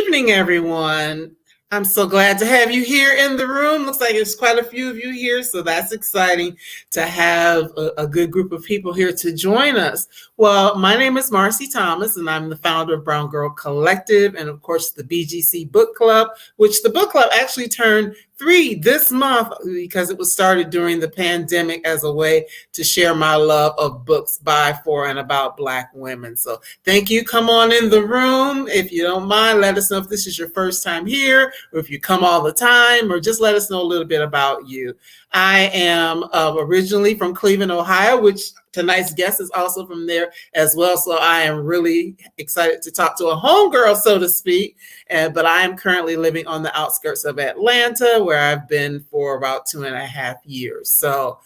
evening, everyone. I'm so glad to have you here in the room. Looks like there's quite a few of you here, so that's exciting to have a good group of people here to join us. Well, my name is Marcy Thomas, and I'm the founder of Brown Girl Collective and, of course, the BGC Book Club, which the book club actually turned 3 this month because it was started during the pandemic as a way to share my love of books by, for, and about Black women. So thank you. Come on in the room. If you don't mind, let us know if this is your first time here or if you come all the time, or just let us know a little bit about you. I am originally from Cleveland, Ohio, which tonight's guest is also from there as well. So I am really excited to talk to a homegirl, so to speak. But I am currently living on the outskirts of Atlanta, where I've been for about 2.5 years. So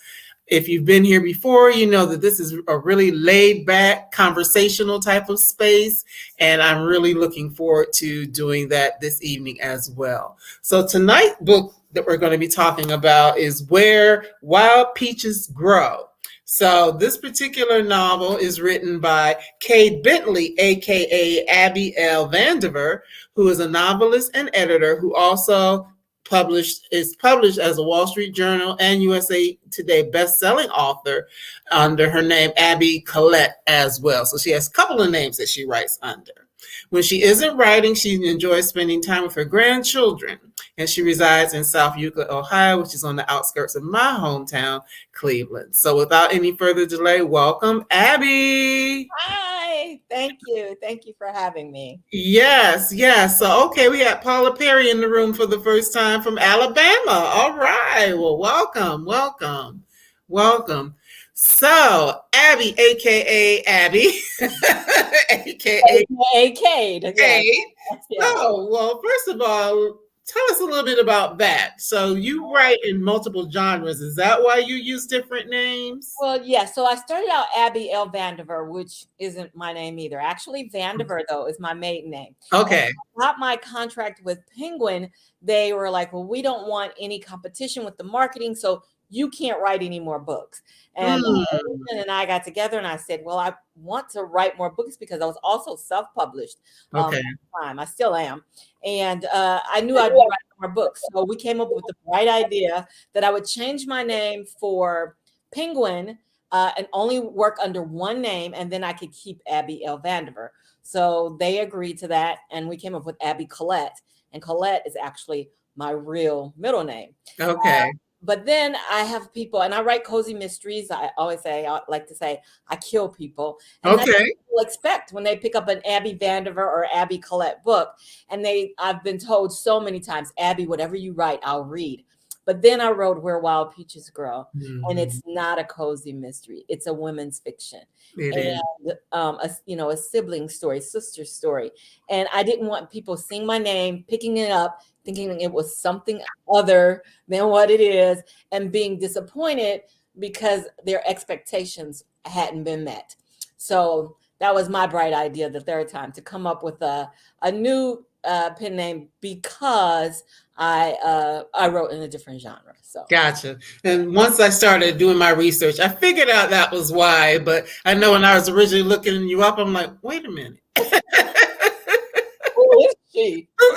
if you've been here before, you know that this is a really laid back conversational type of space. And I'm really looking forward to doing that this evening as well. So tonight's book that we're going to be talking about is Where Wild Peaches Grow. So this particular novel is written by Cade Bentley, aka Abby L. Vandiver, who is a novelist and editor who also is published as a Wall Street Journal and USA Today best-selling author under her name Abby Collette as well. So she has a couple of names that she writes under. When she isn't writing, she enjoys spending time with her grandchildren, and she resides in South Euclid, Ohio, which is on the outskirts of my hometown, Cleveland. So without any further delay, welcome, Abby. Hi, thank you. Thank you for having me. Yes. So, okay, we had Paula Perry in the room for the first time from Alabama. All right. Well, welcome. So, Abby, aka Abby, aka Cade. Cade. So, well, first of all, tell us a little bit about that. So you write in multiple genres. Is that why you use different names? Well, yeah. So I started out Abby L. Vandiver, which isn't my name either. Actually, Vandiver, though, is my maiden name. Okay. And I got my contract with Penguin. They were like, well, we don't want any competition with the marketing, so you can't write any more books. And and I got together and I said, well, I want to write more books because I was also self-published at the time. I still am. And I knew I'd write more books. So we came up with the bright idea that I would change my name for Penguin and only work under one name, and then I could keep Abby L. Vandiver. So they agreed to that, and we came up with Abby Collette. And Collette is actually my real middle name. Okay. But then I have people, and I write cozy mysteries. I like to say, I kill people. And that's what people expect when they pick up an Abby Vandiver or Abby Collette book. And I've been told so many times, Abby, whatever you write, I'll read. But then I wrote Where Wild Peaches Grow, and it's not a cozy mystery. It's a women's fiction. A sibling story, sister story. And I didn't want people seeing my name, picking it up, thinking it was something other than what it is, and being disappointed because their expectations hadn't been met. So that was my bright idea the third time, to come up with a new pen name because I wrote in a different genre. So gotcha. And once I started doing my research, I figured out that was why. But I know when I was originally looking you up, I'm like, wait a minute. Who is she? Who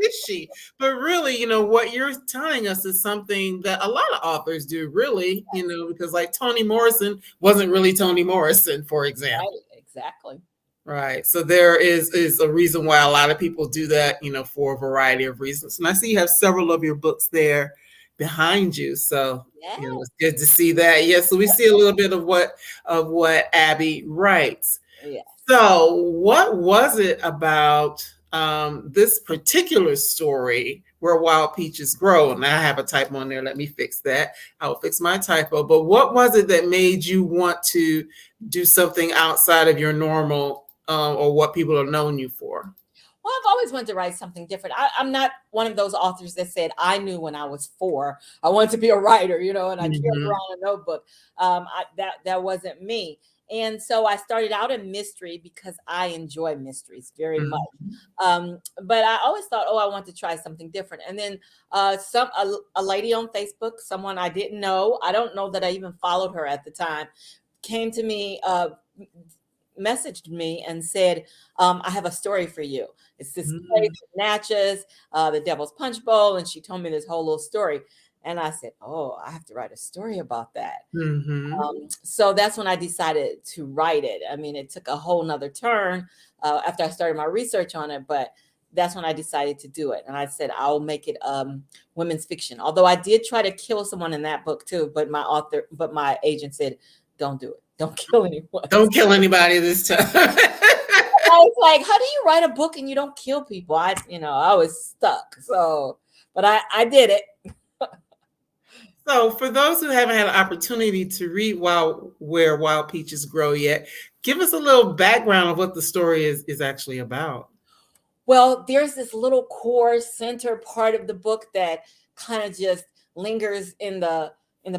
is she? But really, what you're telling us is something that a lot of authors do, really, because like Toni Morrison wasn't really Toni Morrison, for example. Right, exactly. Right. So there is a reason why a lot of people do that, for a variety of reasons. And I see you have several of your books there behind you. So it's good to see that. Yes. So we see a little bit of what Abby writes. Yeah. So what was it about this particular story, Where Wild Peaches Grow? And I have a typo on there. Let me fix that. I'll fix my typo. But what was it that made you want to do something outside of your normal or what people have known you for? Well, I've always wanted to write something different. I'm not one of those authors that said, I knew when I was 4, I wanted to be a writer, and I carried around a notebook. That wasn't me. And so I started out in mystery because I enjoy mysteries very much. But I always thought, I want to try something different. And then a lady on Facebook, someone I didn't know, I don't know that I even followed her at the time, came to me messaged me and said, I have a story for you. It's this place in Natchez, the Devil's Punch Bowl. And she told me this whole little story. And I said, oh, I have to write a story about that. So that's when I decided to write it. I mean, it took a whole nother turn after I started my research on it, but that's when I decided to do it. And I said, I'll make it women's fiction. Although I did try to kill someone in that book too, but my agent said, don't do it. Don't kill anyone. Don't kill anybody this time. I was like, how do you write a book and you don't kill people? I was stuck. So, but I did it. So for those who haven't had an opportunity to read Where Wild Peaches Grow yet, give us a little background of what the story is actually about. Well, there's this little core center part of the book that kind of just lingers in the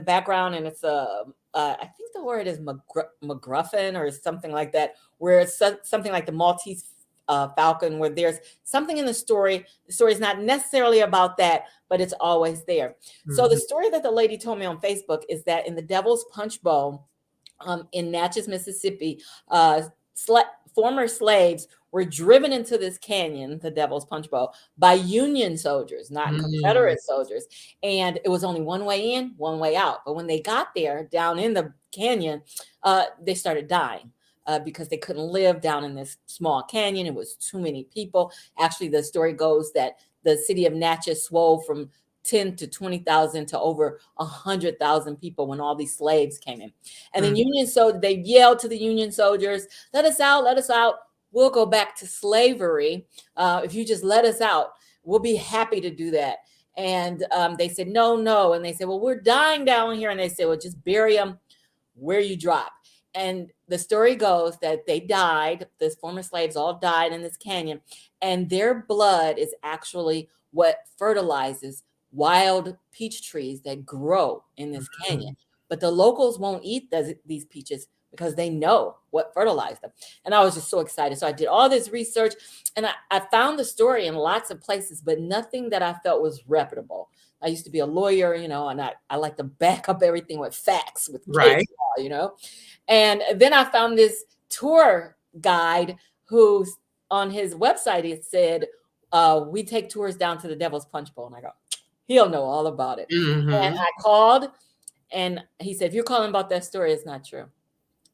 background, and it's I think the word is MacGuffin or something like that, where it's something like the Maltese Falcon, where there's something in the story. The story is not necessarily about that, but it's always there. So the story that the lady told me on Facebook is that in the Devil's Punch Bowl in Natchez, Mississippi, former slaves were driven into this canyon, the Devil's Punch Bowl, by Union soldiers, not Confederate soldiers. And it was only one way in, one way out. But when they got there down in the canyon, they started dying. Because they couldn't live down in this small canyon. It was too many people. Actually, the story goes that the city of Natchez swelled from 10 to 20,000 to over 100,000 people when all these slaves came in. And then they yelled to the Union soldiers, let us out, let us out. We'll go back to slavery. If you just let us out, we'll be happy to do that. And they said, no. And they said, well, we're dying down here. And they said, well, just bury them where you drop. And the story goes that they died. These former slaves all died in this canyon, and their blood is actually what fertilizes wild peach trees that grow in this canyon. But the locals won't eat these peaches because they know what fertilized them. And I was just so excited. So I did all this research, and I found the story in lots of places, but nothing that I felt was reputable. I used to be a lawyer, and I like to back up everything with facts, with case law, And then I found this tour guide who's on his website. It said, we take tours down to the Devil's Punch Bowl. And I go, he'll know all about it. And I called, and he said, if you're calling about that story, it's not true.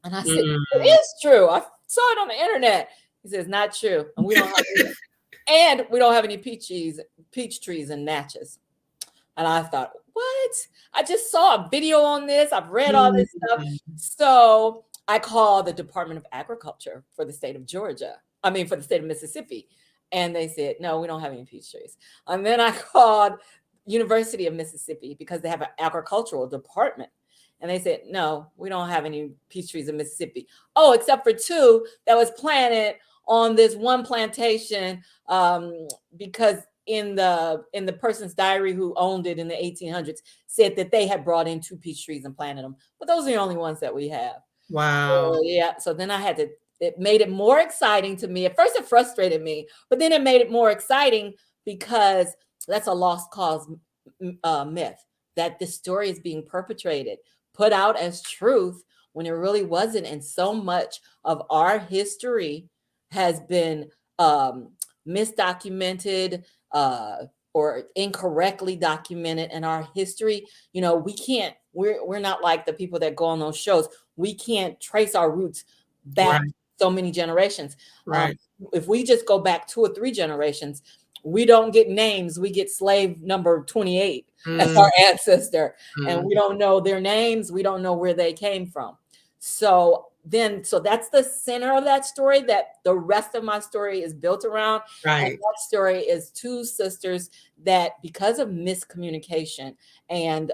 And I said, it is true. I saw it on the internet. He says, not true. And we don't have any peach trees in Natchez. And I thought, what? I just saw a video on this. I've read all this stuff. So I called the Department of Agriculture for the state of for the state of Mississippi. And they said, no, we don't have any peach trees. And then I called University of Mississippi because they have an agricultural department. And they said, no, we don't have any peach trees in Mississippi. Oh, except for 2 that was planted on this one plantation because in the person's diary who owned it in the 1800s said that they had brought in 2 peach trees and planted them. But those are the only ones that we have. Wow. So then it made it more exciting to me. At first it frustrated me, but then it made it more exciting because that's a lost cause myth, that this story is being perpetrated, put out as truth when it really wasn't. And so much of our history has been misdocumented, or incorrectly documented. In our history, we're not like the people that go on those shows. We can't trace our roots back so many generations. If we just go back 2 or 3 generations, we don't get names. We get slave number 28 as our ancestor, and we don't know their names. We don't know where they came from. So that's the center of that story that the rest of my story is built around. And that story is 2 sisters that, because of miscommunication and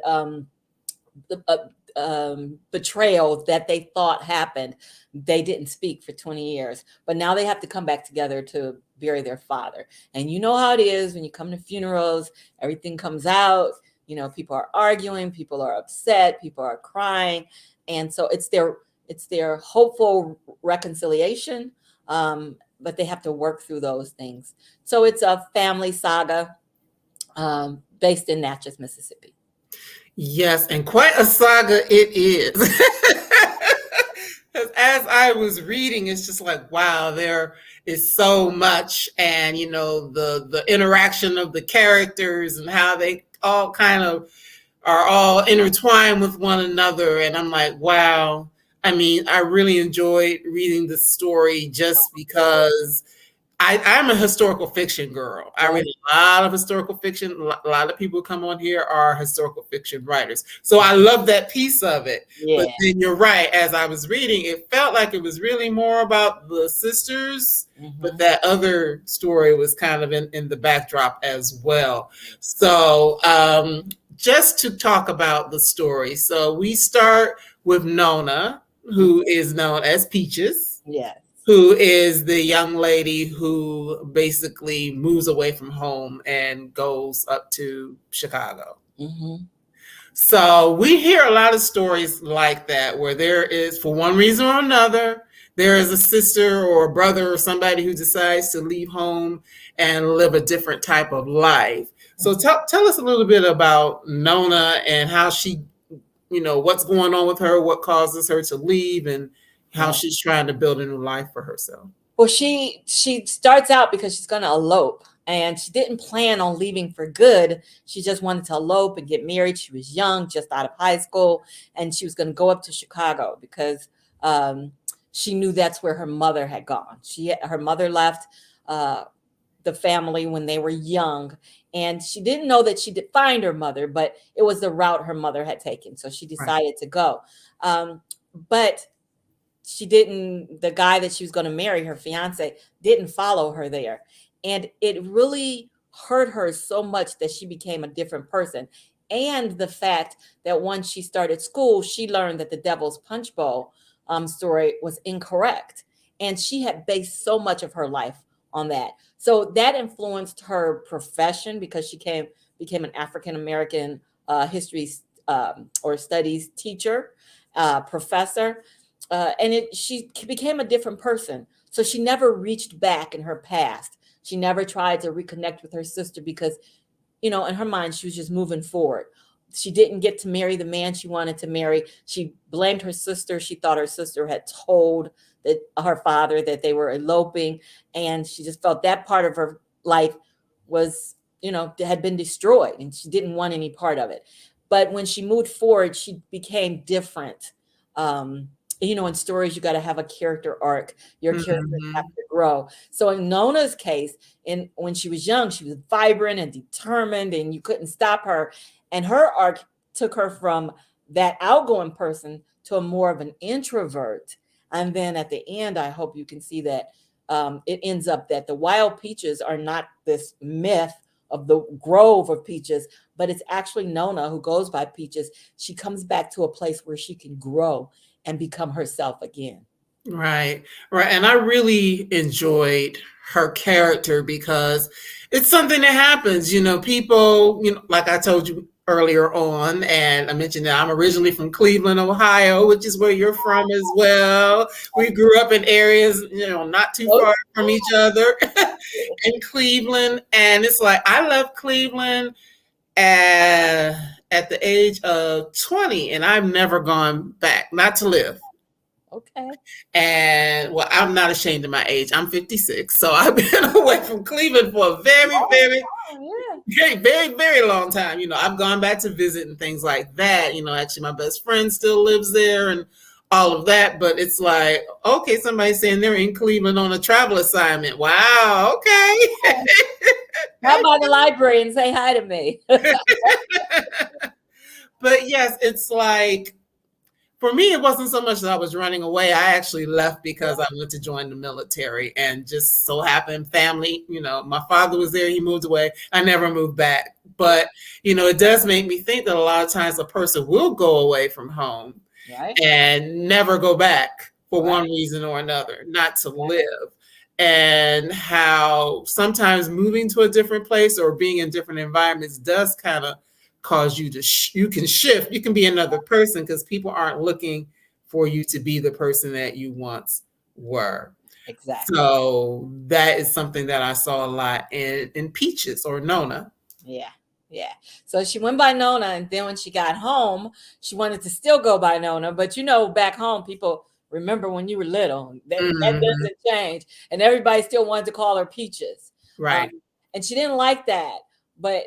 betrayal that they thought happened, they didn't speak for 20 years. But now they have to come back together to bury their father. And you know how it is when you come to funerals, everything comes out. People are arguing, people are upset, people are crying. And so it's their hopeful reconciliation, but they have to work through those things. So it's a family saga based in Natchez, Mississippi. Yes, and quite a saga it is. as I was reading, it's just like, wow, there is so much, and the interaction of the characters and how they all kind of are all intertwined with one another, and I'm like, wow. I mean, I really enjoyed reading the story just because I'm a historical fiction girl. I read a lot of historical fiction. A lot of people who come on here are historical fiction writers. So I love that piece of it. Yeah. But then you're right. As I was reading, it felt like it was really more about the sisters, but that other story was kind of in the backdrop as well. So just to talk about the story. So we start with Nona, who is known as Peaches. Yes. Who is the young lady who basically moves away from home and goes up to Chicago. So we hear a lot of stories like that, where there is, for one reason or another, there is a sister or a brother or somebody who decides to leave home and live a different type of life. So tell us a little bit about Nona and how she, what's going on with her, what causes her to leave, and how she's trying to build a new life for herself. Well, she starts out because she's going to elope, and she didn't plan on leaving for good. She just wanted to elope and get married. She was young, just out of high school, and she was going to go up to Chicago because she knew that's where her mother had gone. Her mother left the family when they were young, and she didn't know that she did find her mother, but it was the route her mother had taken. So she decided to go. But the guy that she was going to marry, her fiance, didn't follow her there. And it really hurt her so much that she became a different person. And the fact that once she started school, she learned that the Devil's Punch Bowl story was incorrect. And she had based so much of her life on that. So that influenced her profession, because she became an African-American history or studies teacher, professor. She became a different person. So she never reached back in her past. She never tried to reconnect with her sister because, in her mind, she was just moving forward. She didn't get to marry the man she wanted to marry. She blamed her sister. She thought her sister had told her father that they were eloping. And she just felt that part of her life was, had been destroyed, and she didn't want any part of it. But when she moved forward, she became different. In stories, you got to have a character arc. Your characters have to grow. So in Nona's case, when she was young, she was vibrant and determined, and you couldn't stop her. And her arc took her from that outgoing person to a more of an introvert. And then at the end, I hope you can see that it ends up that the wild peaches are not this myth of the grove of peaches, but it's actually Nona who goes by Peaches. She comes back to a place where she can grow and become herself again. Right. And I really enjoyed her character because it's something that happens, people, like I told you earlier on, and I mentioned that I'm originally from Cleveland, Ohio, which is where you're from as well. We grew up in areas, not too far from each other in Cleveland. And it's like, I left Cleveland at the age of 20, and I've never gone back, not to live. Okay. And I'm not ashamed of my age. I'm 56. So I've been away from Cleveland for a very, very, very long time. I've gone back to visit and things like that. Actually my best friend still lives there and all of that. But it's like, okay, somebody's saying they're in Cleveland on a travel assignment. Wow, okay. Come by the library and say hi to me. But yes, it's like, for me, it wasn't so much that I was running away. I actually left because I went to join the military, and just so happened family, my father was there, he moved away. I never moved back. But, it does make me think that a lot of times a person will go away from home and never go back for one reason or another, not to live. And how sometimes moving to a different place or being in different environments does kind of cause you to you can shift, you can be another person, because people aren't looking for you to be the person that you once were. Exactly. So that is something that I saw a lot in Peaches, or Nona. Yeah. So she went by Nona, and then when she got home, she wanted to still go by Nona, but back home people remember when you were little. That Mhm. doesn't change. And everybody still wanted to call her Peaches. Right. And she didn't like that. But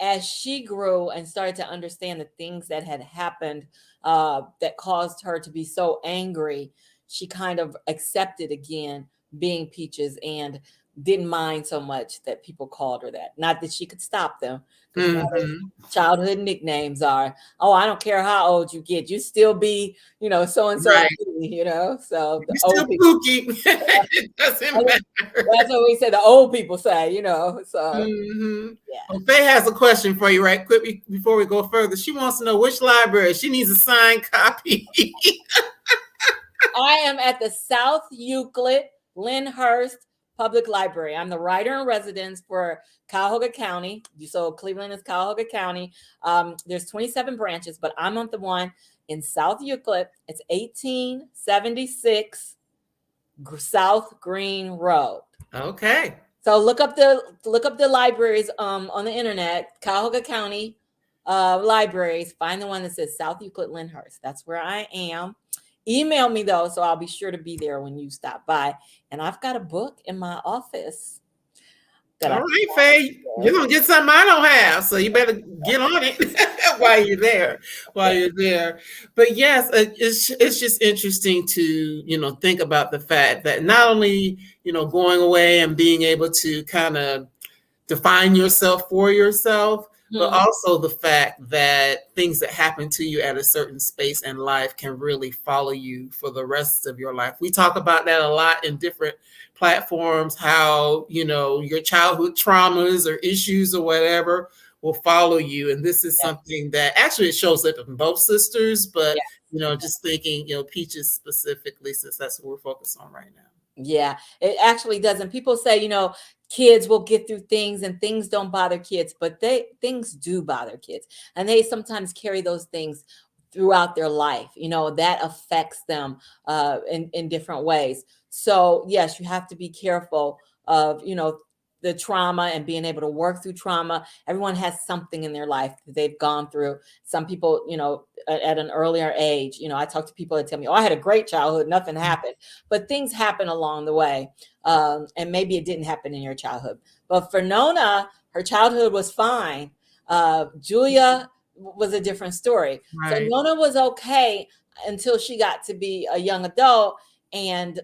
as she grew and started to understand the things that had happened that caused her to be so angry, she kind of accepted again being Peaches and didn't mind so much that people called her that. Not that she could stop them, because you know Mhm. childhood nicknames are, oh, I don't care how old you get, you still be, so and so, Right. so the You're old still people, Pookie. It doesn't matter. that's what we say, the old people say, so Mhm. yeah. Well, Faye has a question for you right quick before we go further. She wants to know which library. She needs a signed copy. I am at the South Euclid Lyndhurst Public Library. I'm the writer in residence for Cuyahoga County. So Cleveland is Cuyahoga County. There's 27 branches, but I'm on the one in South Euclid. It's 1876 South Green Road. Okay. So look up the libraries on the internet, Cuyahoga County libraries. Find the one that says South Euclid Lyndhurst. That's where I am. Email me though, so I'll be sure to be there when you stop by. And I've got a book in my office that All I right, Faye. You're gonna get something I don't have, so you better get on it while you're there. While you're there, but yes, it's just interesting to think about the fact that not only going away and being able to kind of define yourself for yourself, but Mhm. also the fact that things that happen to you at a certain space in life can really follow you for the rest of your life. We talk about that a lot in different platforms, how, your childhood traumas or issues or whatever will follow you. And this is Yeah. something that actually it shows up in both sisters, but, Yeah. just thinking, Peaches specifically, since that's what we're focused on right now. Yeah, it actually doesn't. People say, kids will get through things and things don't bother kids, but things do bother kids. And they sometimes carry those things throughout their life. That affects them in different ways. So yes, you have to be careful of, the trauma and being able to work through trauma. Everyone has something in their life that they've gone through. Some people, at an earlier age, I talk to people that tell me, oh, I had a great childhood, nothing happened. But things happen along the way. And maybe it didn't happen in your childhood. But for Nona, her childhood was fine. Julia was a different story. So Right. Nona was okay until she got to be a young adult, and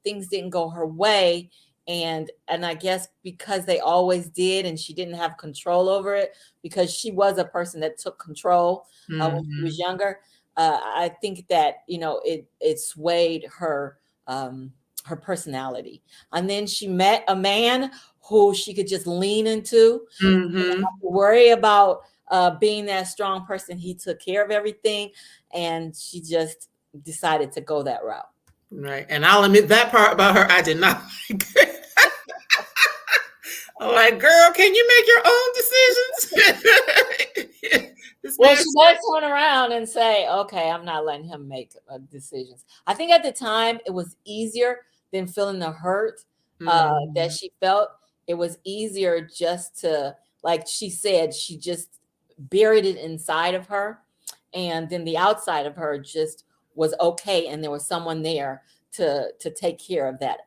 things didn't go her way. And I guess because they always did, and she didn't have control over it, because she was a person that took control when she was younger. I think that it swayed her her personality. And then she met a man who she could just lean into, Mm-hmm. not to worry about being that strong person. He took care of everything, and she just decided to go that route. Right. And I'll admit that part about her, I did not like. I'm like, girl, can you make your own decisions? This Well, man she said, does turn around and say, okay, I'm not letting him make decisions. I think at the time it was easier than feeling the hurt that she felt. It was easier just to, like she said, she just buried it inside of her. And then the outside of her just was okay. And there was someone there to take care of that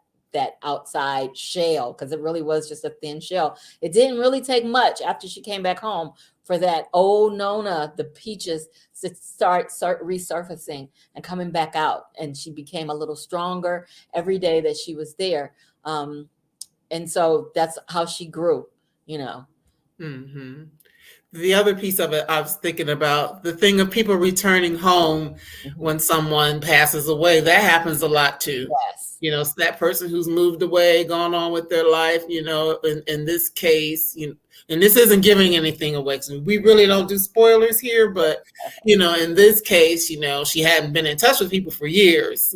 outside shell, because it really was just a thin shell. It didn't really take much after she came back home for that old Nona, the Peaches, to start resurfacing and coming back out. And she became a little stronger every day that she was there. And so that's how she grew, Mm-hmm. The other piece of it, I was thinking about the thing of people returning home Mhm. when someone passes away. That happens a lot too. Yes. It's that person who's moved away, gone on with their life. In this case, and this isn't giving anything away. So we really don't do spoilers here, but in this case, she hadn't been in touch with people for years.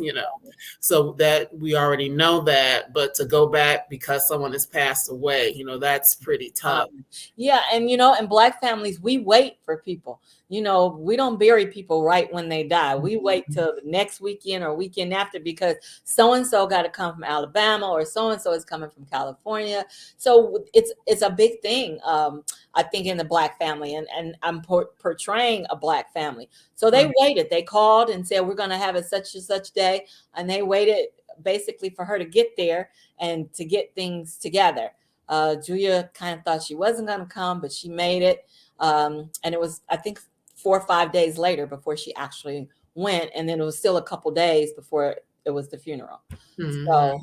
So that we already know that. But to go back because someone has passed away, that's pretty tough. Yeah, and in Black families, we wait for people. We don't bury people right when they die. We wait till the next weekend or weekend after, because so and so got to come from Alabama, or so and so is coming from California. So it's a big thing. thing, I think, in the Black family, and I'm portraying a Black family. So they waited. They called and said, we're going to have a such and such day. And they waited basically for her to get there and to get things together. Julia kind of thought she wasn't going to come, but she made it. And it was, I think, 4 or 5 days later before she actually went. And then it was still a couple days before it was the funeral. So,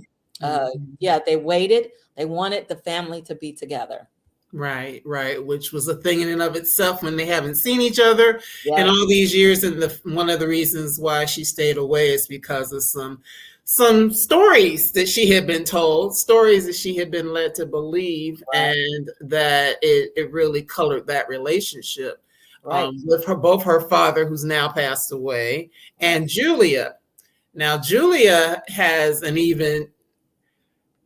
yeah, they waited. They wanted the family to be together. Right, which was a thing in and of itself when they haven't seen each other in all these years. And one of the reasons why she stayed away is because of some stories that she had been told, stories that she had been led to believe, and that it really colored that relationship with both her father, who's now passed away, and Julia. Now, Julia has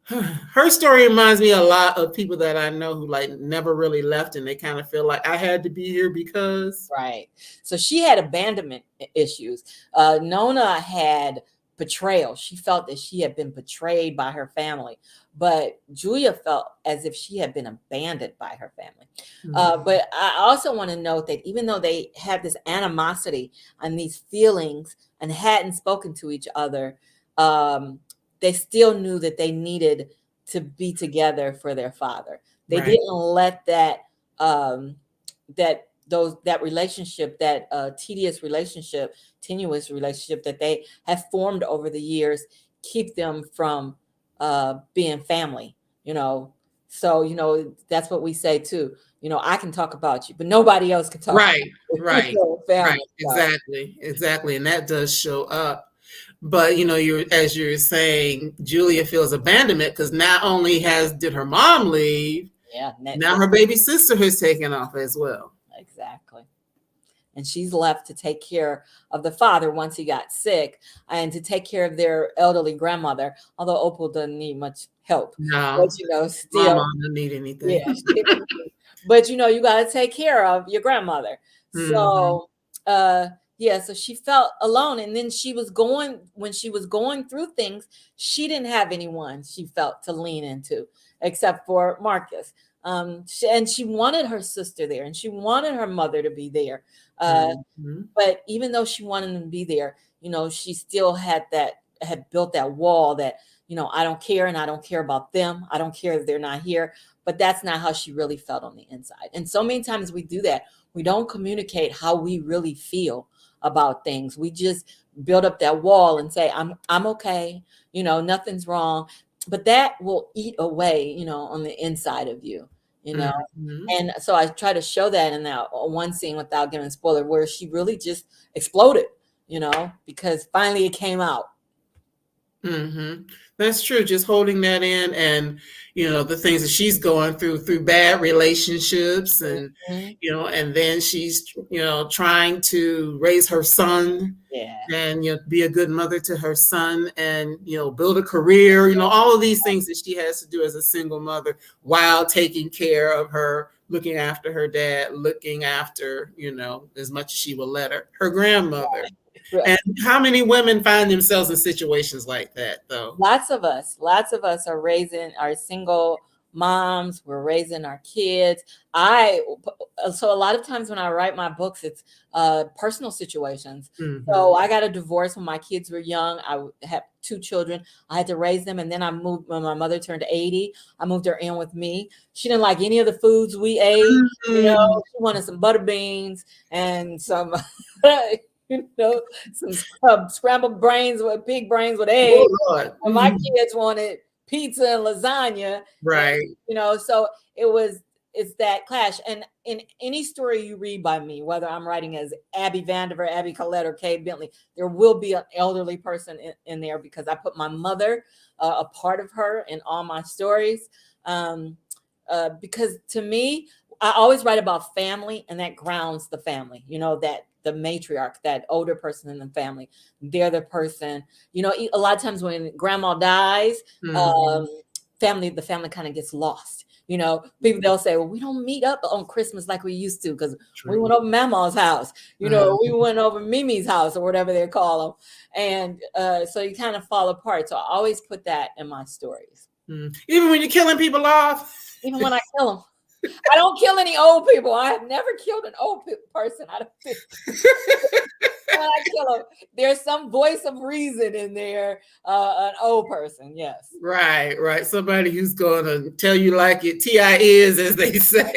her story reminds me a lot of people that I know who like never really left, and they kind of feel like I had to be here because. Right. So she had abandonment issues. Nona had betrayal. She felt that she had been betrayed by her family, but Julia felt as if she had been abandoned by her family. But I also want to note that even though they had this animosity and these feelings and hadn't spoken to each other, they still knew that they needed to be together for their father. They didn't let that relationship, that tenuous relationship that they have formed over the years, keep them from being family. So that's what we say too. I can talk about you, but nobody else can talk. Right. Family. Exactly, and that does show up. But as you're saying, Julia feels abandonment because not only did her mom leave, now her baby sister has taken off as well. Exactly. And she's left to take care of the father once he got sick and to take care of their elderly grandmother, although Opal doesn't need much help. No, but still, Mama doesn't need anything. Yeah, but you got to take care of your grandmother. So so she felt alone. And then when she was going through things, she didn't have anyone she felt to lean into except for Marcus. And she wanted her sister there, and she wanted her mother to be there. But even though she wanted them to be there, she still had built that wall that, I don't care, and I don't care about them. I don't care if they're not here. But that's not how she really felt on the inside. And so many times we do that. We don't communicate how we really feel about things. We just build up that wall and say, I'm okay. Nothing's wrong. But that will eat away, on the inside of you. And so I try to show that in that one scene without giving a spoiler, where she really just exploded, because finally it came out. That's true. Just holding that in, and the things that she's going through bad relationships, and and then she's trying to raise her son, and be a good mother to her son, and build a career, all of these things that she has to do as a single mother while taking care of her, looking after her dad, looking after as much as she will let her grandmother. And how many women find themselves in situations like that, though? Lots of us are raising our single moms. We're raising our kids. So a lot of times when I write my books, it's personal situations. So I got a divorce when my kids were young. I had 2 children. I had to raise them. And then I moved when my mother turned 80. I moved her in with me. She didn't like any of the foods we ate. She wanted some butter beans and some some scrambled pig brains with eggs. And my kids wanted pizza and lasagna. Right. So it's that clash. And in any story you read by me, whether I'm writing as Abby Vandiver, Abby Collette, or Cade Bentley, there will be an elderly person in there, because I put my mother, a part of her, in all my stories. Because to me, I always write about family, and that grounds the family, that the matriarch, that older person in the family, they're the person, a lot of times when grandma dies, the family kind of gets lost. People, they'll say, well, we don't meet up on Christmas like we used to, because we went over Mama's house, we went over Mimi's house, or whatever they call them. And so you kind of fall apart. So I always put that in my stories. Even when you're killing people off? Even when I kill them. I don't kill any old people. I have never killed an old person. I don't think. I kill them. There's some voice of reason in there. An old person, yes. Right. Somebody who's gonna tell you like it TI is, as they say.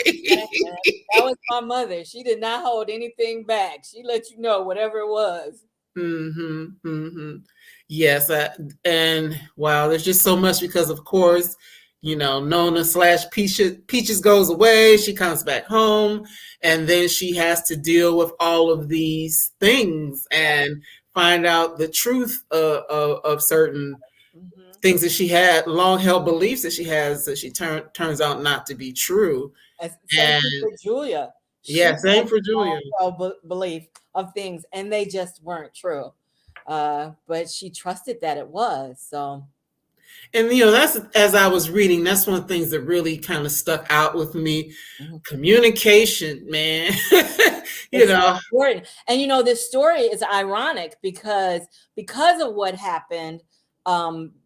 That was my mother. She did not hold anything back. She let you know whatever it was. Yes, and wow, there's just so much because, of course, Nona / Peaches goes away. She comes back home, and then she has to deal with all of these things and find out the truth of certain things that she had long held beliefs that she has that she turns out not to be true. Same thing for Julia. Same for Julia. Belief of things, and they just weren't true. But she trusted that it was. So, and that's, as I was reading, that's one of the things that really kind of stuck out with me. Communication, man. It's so important. And this story is ironic because of what happened,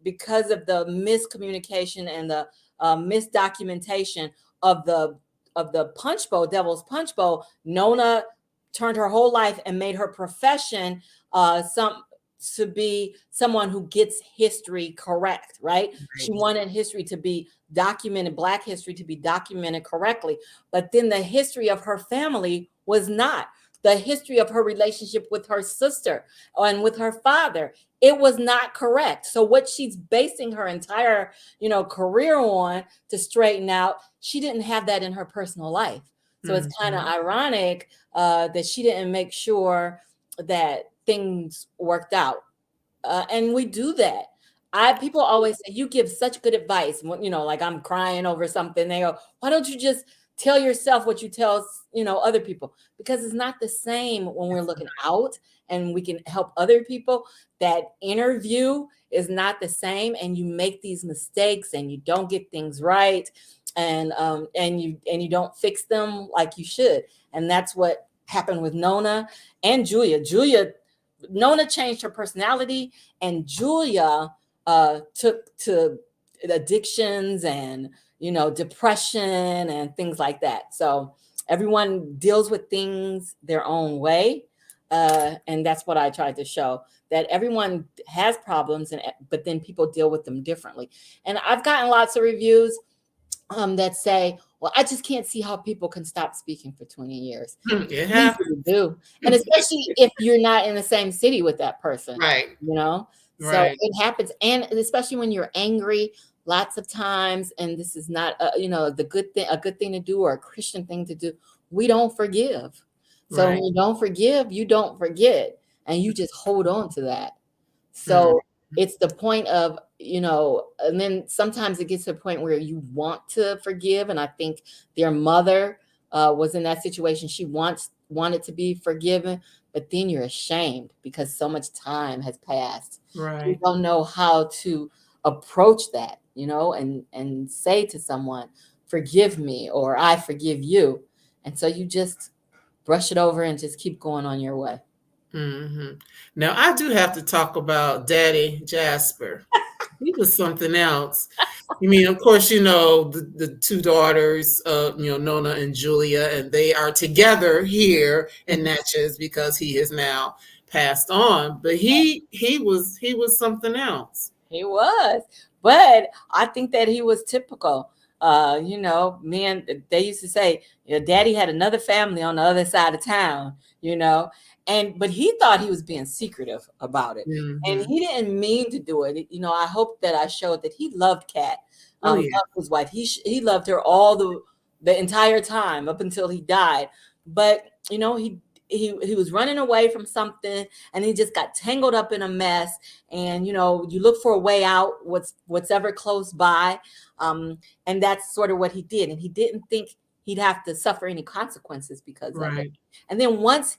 because of the miscommunication and the misdocumentation of the punch bowl, Devil's Punch Bowl. Nona turned her whole life and made her profession to be someone who gets history correct, right? She wanted history to be documented, Black history to be documented correctly. But then the history of her family was not. The history of her relationship with her sister and with her father, it was not correct. So what she's basing her entire, career on to straighten out, she didn't have that in her personal life. So it's kind of ironic that she didn't make sure that things worked out. And we do that. People always say, you give such good advice. Like I'm crying over something. They go, why don't you just tell yourself what you tell, other people? Because it's not the same when we're looking out and we can help other people. That interview is not the same. And you make these mistakes and you don't get things right. And you don't fix them like you should. And that's what happened with Nona and Julia. Nona changed her personality, and Julia took to addictions and depression and things like that. So everyone deals with things their own way, and that's what I tried to show, that everyone has problems, but then people deal with them differently. And I've gotten lots of reviews that say, well, I just can't see how people can stop speaking for 20 years. It happens. Do. And especially if you're not in the same city with that person. Right. So it happens. And especially when you're angry lots of times, and this is not a good thing to do or a Christian thing to do. We don't forgive. So when you don't forgive, you don't forget, and you just hold on to that. So it's the point of, and then sometimes it gets to a point where you want to forgive. And I think their mother was in that situation. She wanted to be forgiven, but then you're ashamed because so much time has passed. Right. You don't know how to approach that, and say to someone, forgive me, or I forgive you. And so you just brush it over and just keep going on your way. Now, I do have to talk about Daddy Jasper. He was something else. Of course, the two daughters, Nona and Julia, and they are together here in Natchez because he is now passed on. But he was something else. He was, but I think that he was typical. Man, they used to say, Daddy had another family on the other side of town, but he thought he was being secretive about it. And he didn't mean to do it. I hope that I showed that he loved Kat, loved his wife. He loved her all the entire time up until he died. But, he was running away from something, and he just got tangled up in a mess. And, you look for a way out, what's ever close by. And that's sort of what he did. And he didn't think he'd have to suffer any consequences because of it. And then once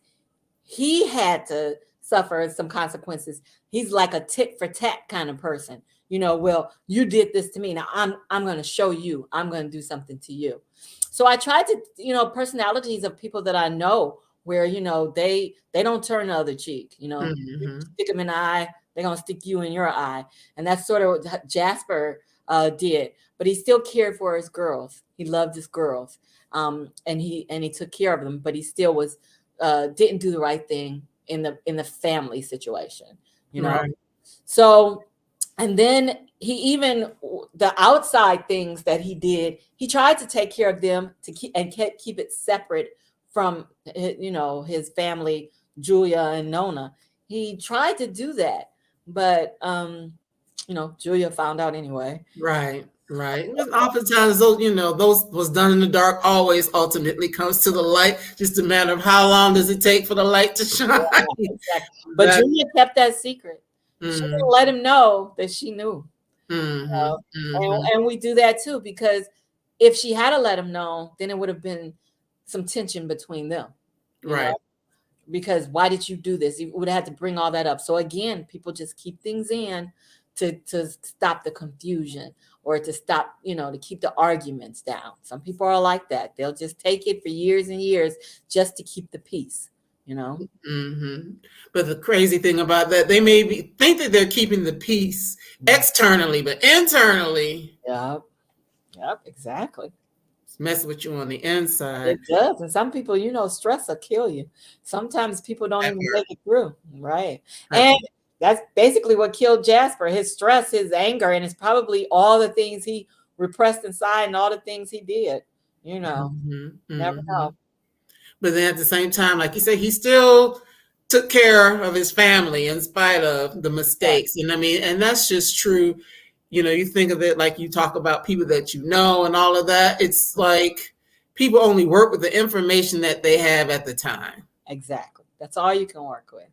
he had to suffer some consequences, he's like a tit for tat kind of person. Well, you did this to me. Now I'm going to show you, I'm going to do something to you. So I tried to, personalities of people that I know where, they don't turn the other cheek, you stick them in the eye, they're going to stick you in your eye. And that's sort of what Jasper did. but he still cared for his girls. He loved his girls. And he took care of them, but he still was didn't do the right thing in the family situation, you know. Right. So, and then he even the outside things that he did, he tried to take care of them to keep it separate from his family, Julia and Nona. He tried to do that, but Julia found out anyway. Right. Right. And oftentimes those was done in the dark always ultimately comes to the light. Just a matter of how long does it take for the light to shine. Yeah, exactly. But Julia kept that secret. She didn't let him know that she knew. And we do that too, because if she had to let him know, then it would have been some tension between them. Right. Know? Because why did you do this? You would have had to bring all that up. So again, people just keep things in to stop the confusion, or to stop, to keep the arguments down. Some people are like that. They'll just take it for years and years just to keep the peace, But the crazy thing about that, they may think that they're keeping the peace externally, but internally. Yep, exactly. It's messing with you on the inside. It does. And some people, stress will kill you. Sometimes people don't even make it through. Right. And that's basically what killed Jasper, his stress, his anger, and it's probably all the things he repressed inside and all the things he did, never know. But then at the same time, like you said, he still took care of his family in spite of the mistakes. And I mean, and that's just true. You think of it like you talk about people that you know and all of that. It's like people only work with the information that they have at the time. Exactly. That's all you can work with.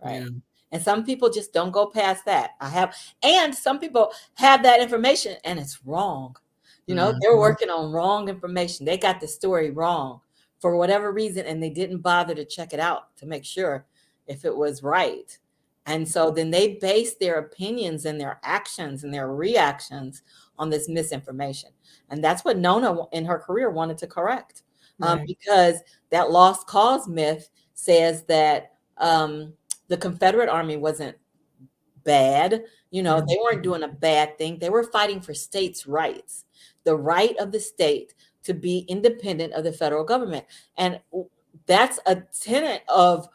Right. Yeah. And some people just don't go past that. And some people have that information and it's wrong. They're working on wrong information. They got the story wrong for whatever reason, and they didn't bother to check it out to make sure if it was right. And so then they base their opinions and their actions and their reactions on this misinformation. And that's what Nona in her career wanted to correct. Because that lost cause myth says that the Confederate Army wasn't bad. They weren't doing a bad thing. They were fighting for states' rights, the right of the state to be independent of the federal government. And that's a tenet of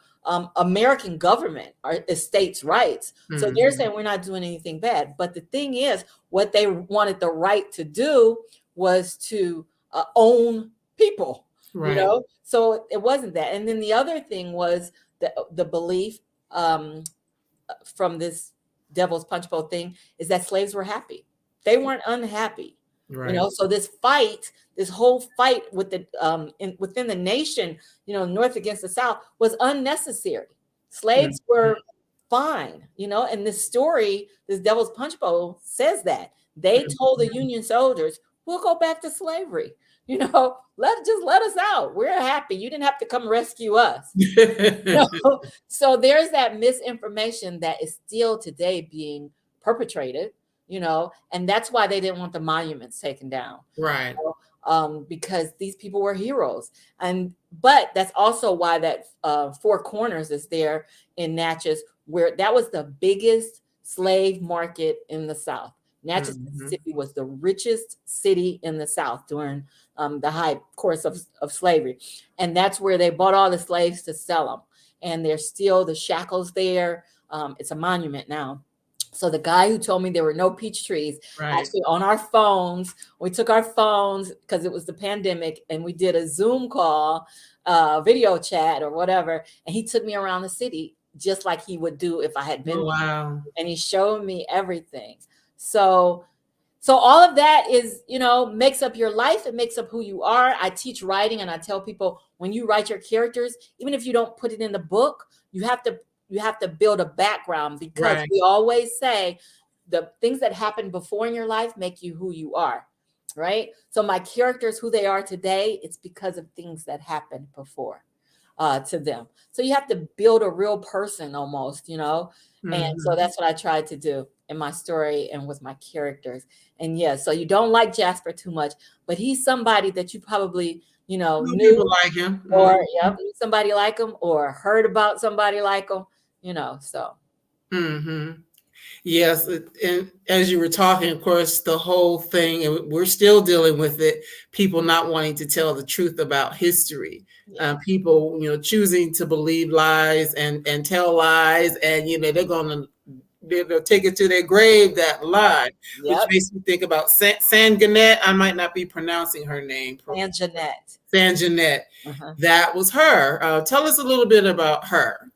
American government, is states' rights. So they're saying we're not doing anything bad. But the thing is, what they wanted the right to do was to own people, So it wasn't that. And then the other thing was the belief from this devil's punch bowl thing is that slaves were happy. They weren't unhappy. Right. So this whole fight with within the nation, North against the South, was unnecessary. Slaves were fine, and this story, this devil's punch bowl, says that they told the Union soldiers, we'll go back to slavery. Let us out. We're happy. You didn't have to come rescue us. So there's that misinformation that is still today being perpetrated, and that's why they didn't want the monuments taken down. Right. Because these people were heroes. But that's also why that Four Corners is there in Natchez, where that was the biggest slave market in the South. Natchez, Mississippi was the richest city in the South during the high course of slavery. And that's where they bought all the slaves to sell them. And there's still the shackles there. It's a monument now. So the guy who told me there were no peach trees, actually on our phones, we took our phones because it was the pandemic, and we did a Zoom call, video chat or whatever. And he took me around the city just like he would do if I had been there. And he showed me everything. So all of that is, makes up your life. It makes up who you are. I teach writing, and I tell people, when you write your characters, even if you don't put it in the book, you have to build a background, because we always say the things that happened before in your life make you who you are, right? So my characters, who they are today, it's because of things that happened before to them. So you have to build a real person almost, and so that's what I tried to do in my story and with my characters. And so you don't like Jasper too much, but he's somebody that you probably, knew like him, or knew somebody like him, or heard about somebody like him, so. Yes, and as you were talking, of course, the whole thing, and we're still dealing with it, people not wanting to tell the truth about history. Yeah. People, choosing to believe lies and tell lies, and they'll take it to their grave, that lie, which Yep. makes me think about Sanganet. I might not be pronouncing her name. And Jeanette. Sanganet. Uh-huh. That was her. Tell us a little bit about her.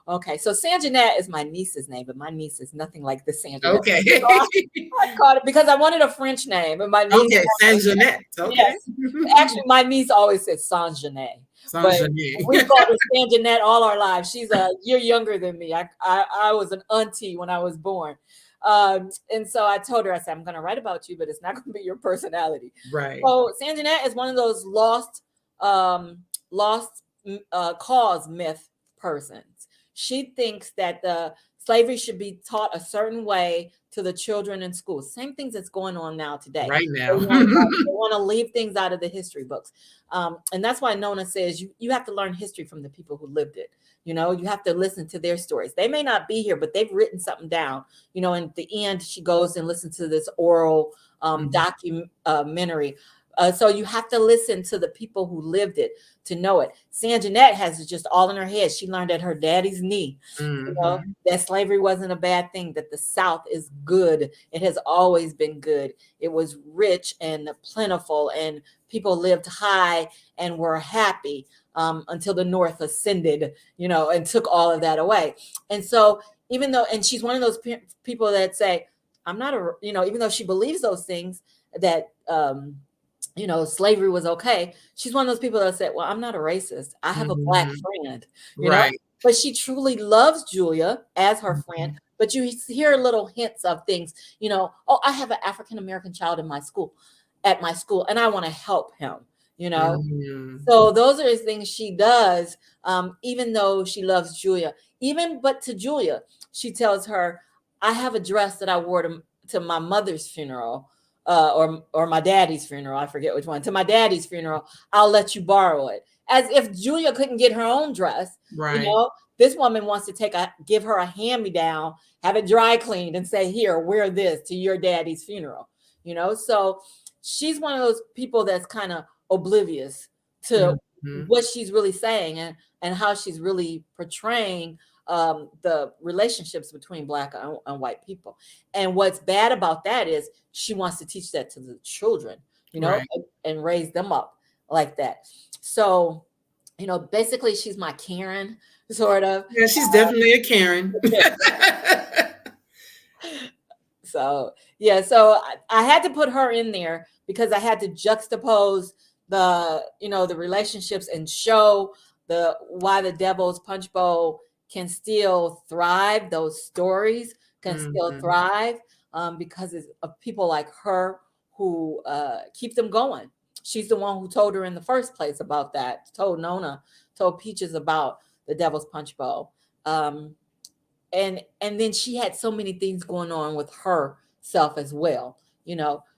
Okay, so Sanjanet is my niece's name, but my niece is nothing like the Sanjanet. Okay. So I called it because I wanted a French name, and my niece. Okay, Sanjanet. Okay. Yes. Actually, my niece always said Sanjanet. But we called her Sanjanet all our lives. She's a year younger than me. I was an auntie when I was born. And so I told her, I said, I'm going to write about you, but it's not going to be your personality. Right. So Sanjanet is one of those lost cause myth persons. She thinks that the slavery should be taught a certain way to the children in school. Same things that's going on now today. Right now. They want to leave things out of the history books. And that's why Nona says you have to learn history from the people who lived it. You have to listen to their stories. They may not be here, but they've written something down. And at the end, she goes and listens to this oral documentary. So you have to listen to the people who lived it to know it. Sanjanet has it just all in her head. She learned at her daddy's knee, that slavery wasn't a bad thing, that the South is good. It has always been good. It was rich and plentiful, and people lived high and were happy until the North ascended, and took all of that away. And so and she's one of those people that say, I'm not even though she believes those things, that slavery was okay. She's one of those people that said, well, I'm not a racist. I have a black friend, right. But she truly loves Julia as her friend. But you hear little hints of things, oh, I have an African-American child at my school, and I want to help him, So those are the things she does, even though she loves Julia. But to Julia, she tells her, I have a dress that I wore to my mother's funeral. Or my daddy's funeral, I forget which one. To my daddy's funeral, I'll let you borrow it. As if Julia couldn't get her own dress. Right. This woman wants to give her a hand-me-down, have it dry cleaned, and say, here, wear this to your daddy's funeral. So she's one of those people that's kind of oblivious to what she's really saying and how she's really portraying the relationships between Black and white people. And what's bad about that is she wants to teach that to the children, right, and raise them up like that. So, basically she's my Karen, sort of. Yeah, she's definitely a Karen. So I had to put her in there because I had to juxtapose the relationships and show why the Devil's Punch Bowl can still thrive. Those stories can still thrive because of people like her who keep them going. She's the one who told her in the first place about that, told Peaches about the Devil's Punch Bowl. And then she had so many things going on with herself as well,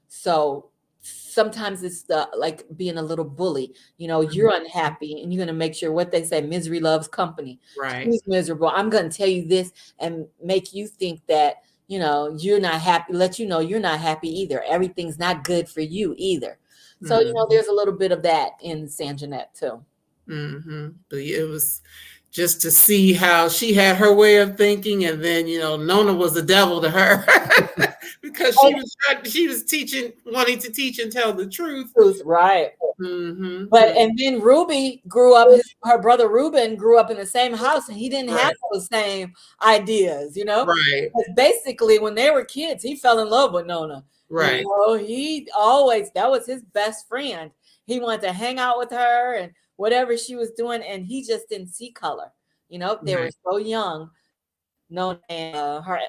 so sometimes it's like being a little bully, you're unhappy and you're going to make sure, what they say, misery loves company. Right. She's miserable. I'm going to tell you this and make you think that, you're not happy, let you know you're not happy either. Everything's not good for you either. So, there's a little bit of that in Sanjanet too. But it was just to see how she had her way of thinking, and then Nona was the devil to her because she was wanting to teach and tell the truth. Right. But and then Ruby grew up. Her brother Reuben grew up in the same house, and he didn't have those same ideas. Right. Because basically, when they were kids, he fell in love with Nona. Right. That was his best friend. He wanted to hang out with her and whatever she was doing, and he just didn't see color. They were so young, Nona and her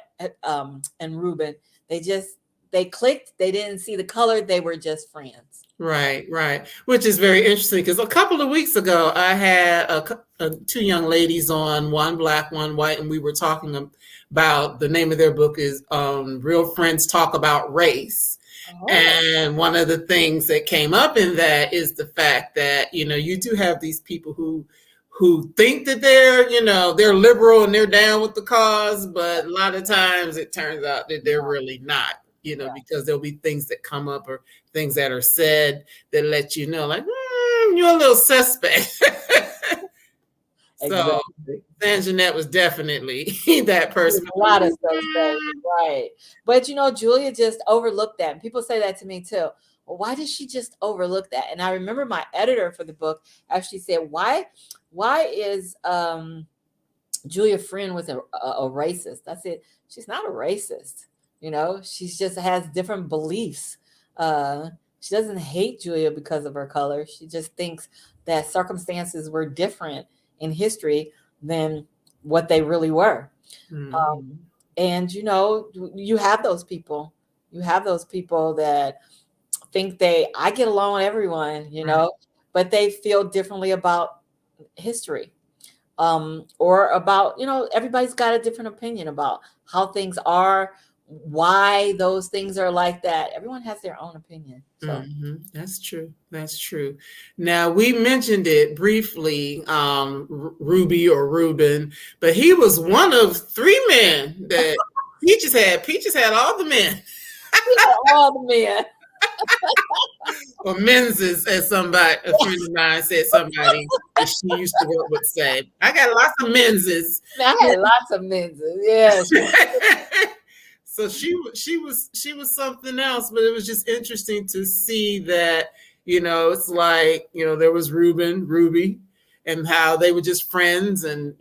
and Reuben. They clicked. They didn't see the color. They were just friends. Right. Which is very interesting because a couple of weeks ago, I had two young ladies on, one Black, one white, and we were talking about, the name of their book is Real Friends Talk About Race. Oh. And one of the things that came up in that is the fact that, you do have these people who who think that they're liberal and they're down with the cause, but a lot of times it turns out that they're really not, because there'll be things that come up or things that are said that let you know, like, you're a little suspect. So Jeanette was definitely that person. A lot of stuff, right? But Julia just overlooked that. And people say that to me too. Well, why did she just overlook that? And I remember my editor for the book actually said, "Why is Julia Friend was a racist?" I said, "She's not a racist. She just has different beliefs. She doesn't hate Julia because of her color. She just thinks that circumstances were different in history than what they really were." Mm-hmm. And you have those people. You have those people that think I get along with everyone, Right. but they feel differently about history. Or about, everybody's got a different opinion about how things are, why those things are like that. Everyone has their own opinion. So That's true. That's true. Now, we mentioned it briefly, Ruby or Reuben, but he was one of 3 men that Peaches had. Peaches had all the men. All the men. Or menses, as a friend of mine said, somebody that she used to work with said, I got lots of menses. I had lots of menses, yes. So she was something else, but it was just interesting to see that, it's like, there was Ruby, and how they were just friends and,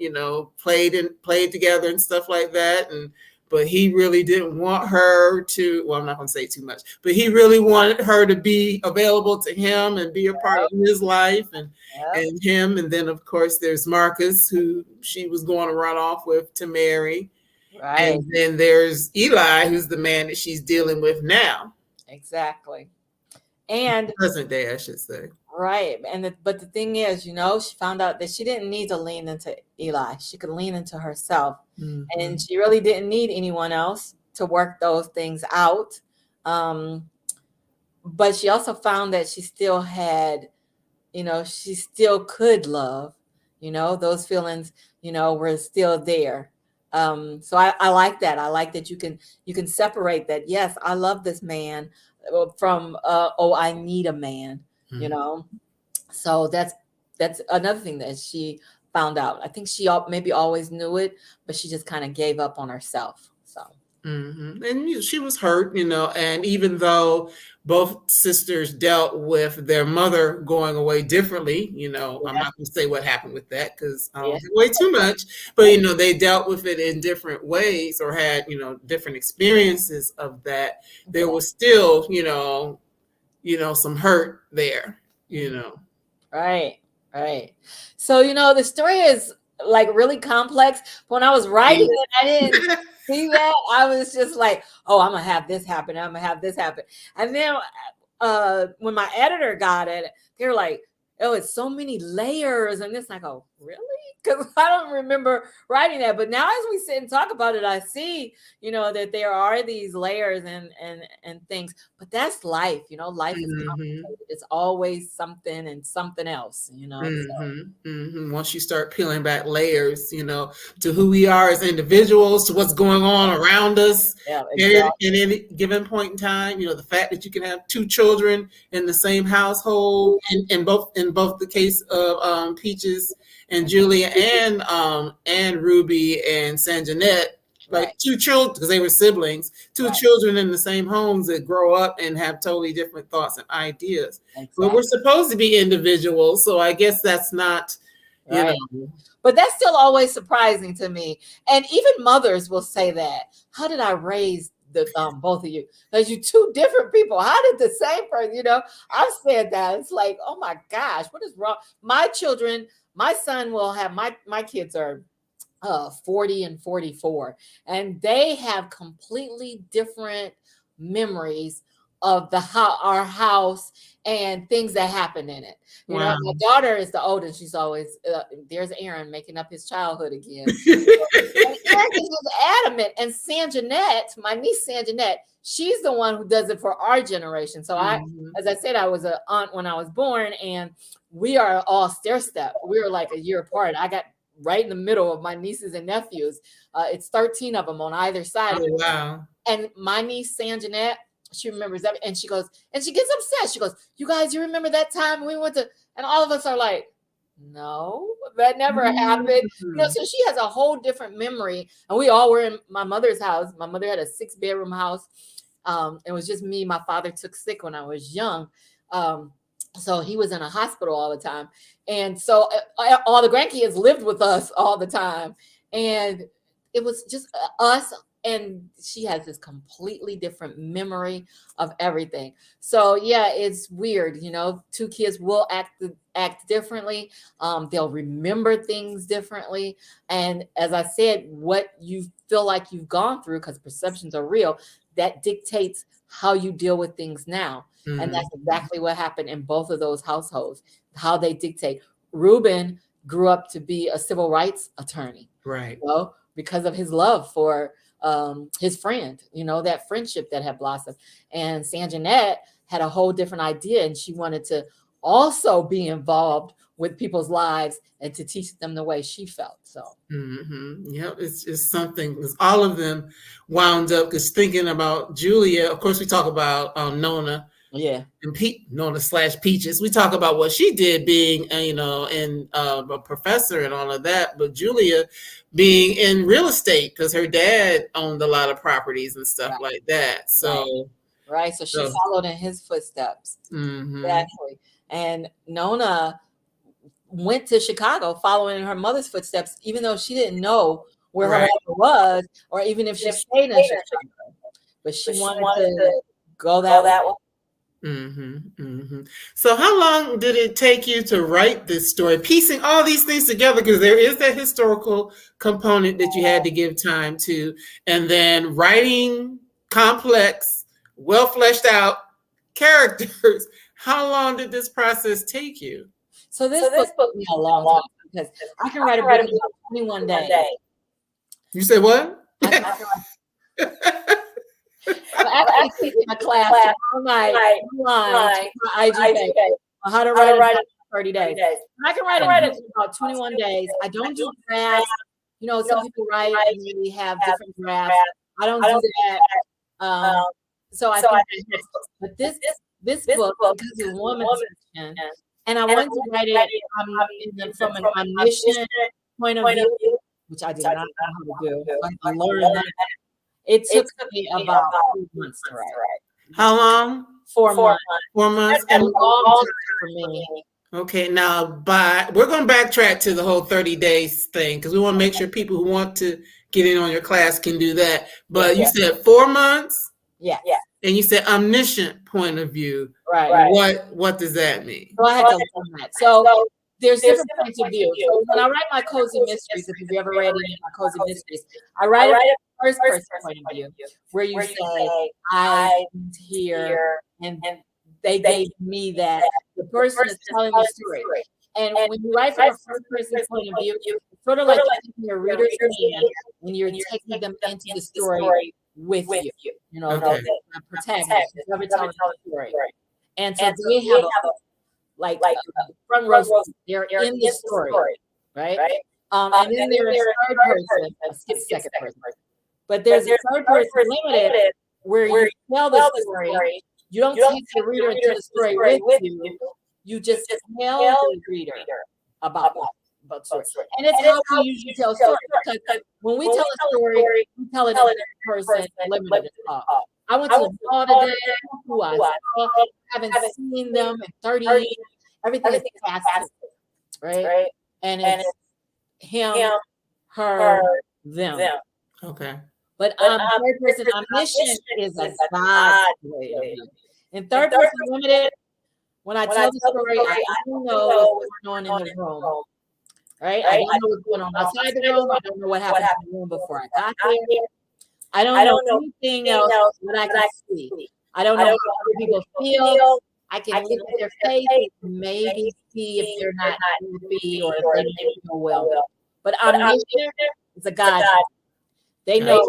played together and stuff like that. But he really didn't want her to, well, I'm not going to say too much, but he really wanted her to be available to him and be a part of his life and him. And then, of course, there's Marcus, who she was going to run off with to marry. Right. And then there's Eli, who's the man that she's dealing with now. Exactly. And present day, I should say. Right. But the thing is, she found out that she didn't need to lean into Eli. She could lean into herself. Mm-hmm. And she really didn't need anyone else to work those things out. But she also found that she still had, she still could love, those feelings, were still there. So I like that. I like that you can separate that. Yes, I love this man from, I need a man. Mm-hmm. So that's another thing that she found out. I think she maybe always knew it, but she just kind of gave up on herself. So, mm-hmm. And she was hurt, and even though both sisters dealt with their mother going away differently, I'm not going to say what happened with that because I don't give away too much, but they dealt with it in different ways or had, different experiences of that. There was still, some hurt there, Right. So, the story is like really complex. When I was writing it, I didn't see that. I was just like, oh, I'm going to have this happen. I'm going to have this happen. And then when my editor got it, they were like, oh, it's so many layers. And it's like, oh, really? Because I don't remember writing that. But now as we sit and talk about it, I see, that there are these layers and things. But that's life. Life is complicated. It's always something and something else, Once you start peeling back layers, to who we are as individuals, to what's going on around us at any given point in time, the fact that you can have 2 children in the same household, in both the case of Peaches and Julia and Ruby and Sanjanette, like 2 children, because they were siblings, 2 children in the same homes that grow up and have totally different thoughts and ideas. Exactly. But we're supposed to be individuals, so I guess that's not, But that's still always surprising to me. And even mothers will say that. How did I raise the both of you? Because you're 2 different people. How did the same person, I've said that. It's like, oh my gosh, what is wrong? My son will have, my kids are 40 and 44, and they have completely different memories of our house and things that happen in it. You know, Wow. my daughter is the oldest. She's always there's Aaron making up his childhood again. And Aaron is just adamant. And Sanjanette, my niece Sanjanette, she's the one who does it for our generation. So as I said, I was an aunt when I was born, and we are all stair-step. We were like a year apart. I got right in the middle of my nieces and nephews. It's 13 of them on either side. Oh, wow. And my niece Sanjanette, she remembers that, and she goes, and she gets upset. She goes, "You guys, you remember that time we went to?" And all of us are like, "No, that never happened." You know, so she has a whole different memory. And we all were in my mother's house. My mother had a 6-bedroom house. It was just me. My father took sick when I was young. So he was in a hospital all the time. And so all the grandkids lived with us all the time. And it was just us. And she has this completely different memory of everything. So yeah, it's weird. You know, 2 kids will act differently. They'll remember things differently. And as I said, what you feel like you've gone through, because perceptions are real, that dictates how you deal with things now. Mm-hmm. And that's exactly what happened in both of those households, how they dictate. Reuben grew up to be a civil rights attorney, right? You know, because of his love for his friend, you know, that friendship that had blossomed. And Sanjanette had a whole different idea, and she wanted to also be involved with people's lives and to teach them the way she felt. So yeah, it's something, because all of them wound up, because thinking about Julia, of course we talk about Nona, yeah, and Nona / Peaches. We talk about what she did being, you know, and a professor and all of that, but Julia being in real estate because her dad owned a lot of properties and stuff like that. So right. So she followed in his footsteps. Exactly. And Nona went to Chicago following in her mother's footsteps, even though she didn't know where her mother was, or even if she stayed in Chicago. But she wanted to go that way. So how long did it take you to write this story, piecing all these things together? Because there is that historical component that you had to give time to, and then writing complex, well fleshed out characters. How long did this process take you? So this book took me a long time, because I can write a book in 21 days. You said what? I'm actually taking a class tomorrow night online to my IG page on how to write it in 30 days. And I can write it in about 21 days. I don't do drafts. You know, some people write and maybe have different drafts. I don't do that. So I think, but this book, because it's woman's fiction, and I wanted to write it from an omniscient point of view, which I did not know how to do. I learned that. It took me about 3 months to write. How long? 4 months. 4 months. And a long time for me. Okay, now we're going to backtrack to the whole 30 days thing, because we want to make sure people who want to get in on your class can do that. But you said 4 months? Yeah. And you said omniscient point of view. Right. What does that mean? So I had to learn that. So there's different points of view. So when I write my cozy mysteries, if you've ever read any of my cozy mysteries, I write it from first person point of view, where you say, I was here and they gave me that. The person is telling the story. And when you write from a first person point of view, it's sort of like taking your reader's hand and you're taking them into the story with you. You know, the protagonist, whoever telling the story. And so they have like front row, they're in the story, right? And then there's third person, second person. But there's a third person limited where you tell the story. You don't take the reader into the story with you. You just tell the reader about the story. And it's how we usually tell stories. Because when we tell a story, we tell it in third person limited. I went to the mall today, who I saw, haven't seen them in 30 years. Everything is past, right? And it's him, her, them. Okay. But third person omniscient is a God way of view. In third person limited, when I tell the story, I don't know what's going on in the room. Right? I don't know what's going on outside the room. I don't know what happened in the room before I got there. I don't know anything else that I can see. I don't know how other people feel. I can look at their faces, maybe see if they're not happy or if they don't feel well. But omniscient is a God. They know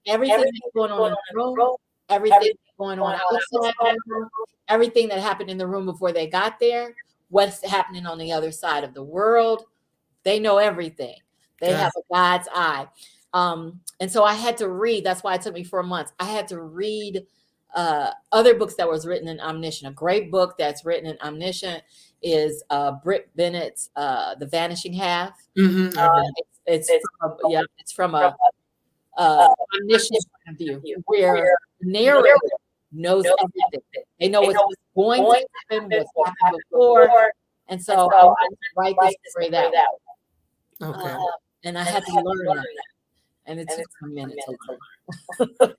everything that's going on in the room, everything that's going on outside the room, everything that happened in the room before they got there, what's happening on the other side of the world. They know everything. They have a God's eye. And so I had to read. That's why it took me 4 months. I had to read other books that was written in omniscient. A great book that's written in omniscient is Britt Bennett's The Vanishing Half. It's from a omniscient point of view, where the narrator knows everything. They know what's going to happen, what's happened before. And so I wanted to write this story that way. Okay. And I had to learn that. And it took a minute to learn.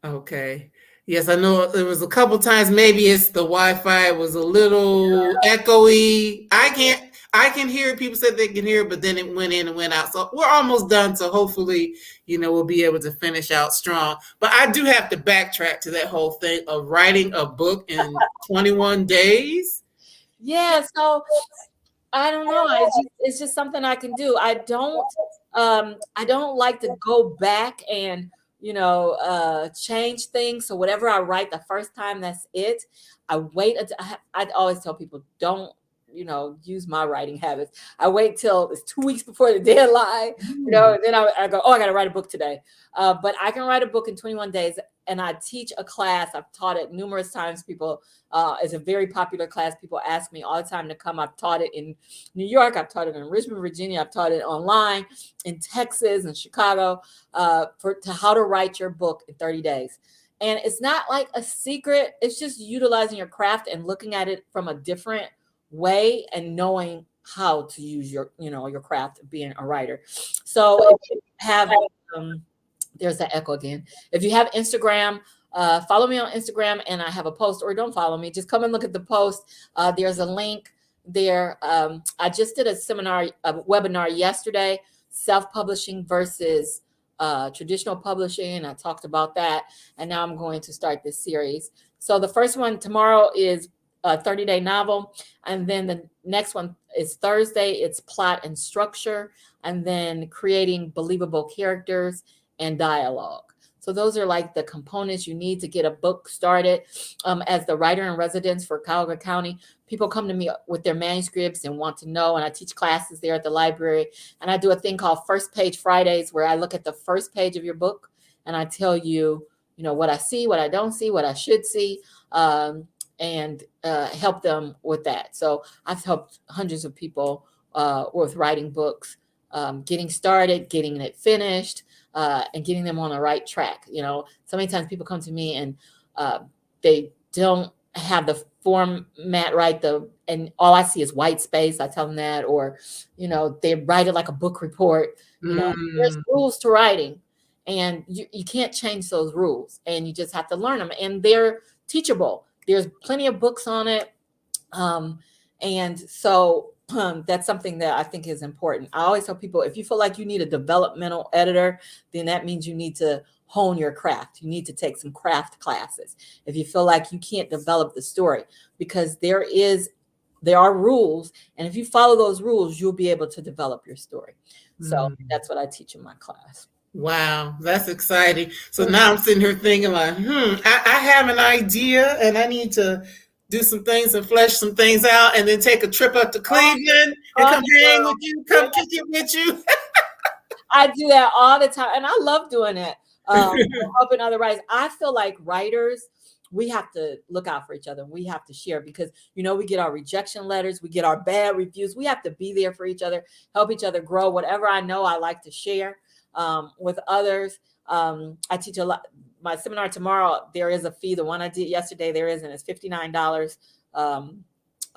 Okay. Yes, I know there was a couple times maybe it's the Wi-Fi was a little echoey. I can hear it. People said they can hear it, but then it went in and went out. So we're almost done. So hopefully, we'll be able to finish out strong. But I do have to backtrack to that whole thing of writing a book in 21 days. Yeah. So I don't know. It's just something I can do. I don't like to go back and change things. So whatever I write the first time, that's it. I wait until I always tell people, don't use my writing habits. I wait till it's 2 weeks before the deadline, then I go, I got to write a book today. But I can write a book in 21 days. And I teach a class. I've taught it numerous times. People, it's a very popular class. People ask me all the time to come. I've taught it in New York. I've taught it in Richmond, Virginia. I've taught it online in Texas and Chicago to how to write your book in 30 days. And it's not like a secret. It's just utilizing your craft and looking at it from a different way and knowing how to use your craft of being a writer. So if you have there's that echo again. If you have Instagram, follow me on Instagram, and I have a post, or don't follow me, just come and look at the post. There's a link there. I just did a webinar yesterday, self-publishing versus traditional publishing. I talked about that, and now I'm going to start this series. So the first one tomorrow is a 30-day novel, and then the next one is Thursday. It's plot and structure, and then creating believable characters and dialogue. So those are like the components you need to get a book started. As the writer in residence for Cuyahoga County, people come to me with their manuscripts and want to know, and I teach classes there at the library. And I do a thing called First Page Fridays, where I look at the first page of your book and I tell you, what I see, what I don't see, what I should see, and help them with that. So I've helped hundreds of people with writing books, getting started, getting it finished, and getting them on the right track. So many times people come to me and they don't have the format right, and all I see is white space. I tell them that, or they write it like a book report. There's rules to writing, and you can't change those rules, and you just have to learn them, and they're teachable. There's plenty of books on it, and so that's something that I think is important. I always tell people, if you feel like you need a developmental editor, then that means you need to hone your craft. You need to take some craft classes. If you feel like you can't develop the story, because there are rules, and if you follow those rules, you'll be able to develop your story. So that's what I teach in my class. Wow, that's exciting. So now I'm sitting here thinking like, I have an idea, and I need to do some things and flesh some things out, and then take a trip up to Cleveland and come hang with you, come kick it with you. I do that all the time, and I love doing it. Helping other writers. I feel like writers, we have to look out for each other. We have to share, because we get our rejection letters, we get our bad reviews. We have to be there for each other, help each other grow. Whatever I know, I like to share with others. I teach a lot. My seminar tomorrow, there is a fee. The one I did yesterday, there isn't. It's $59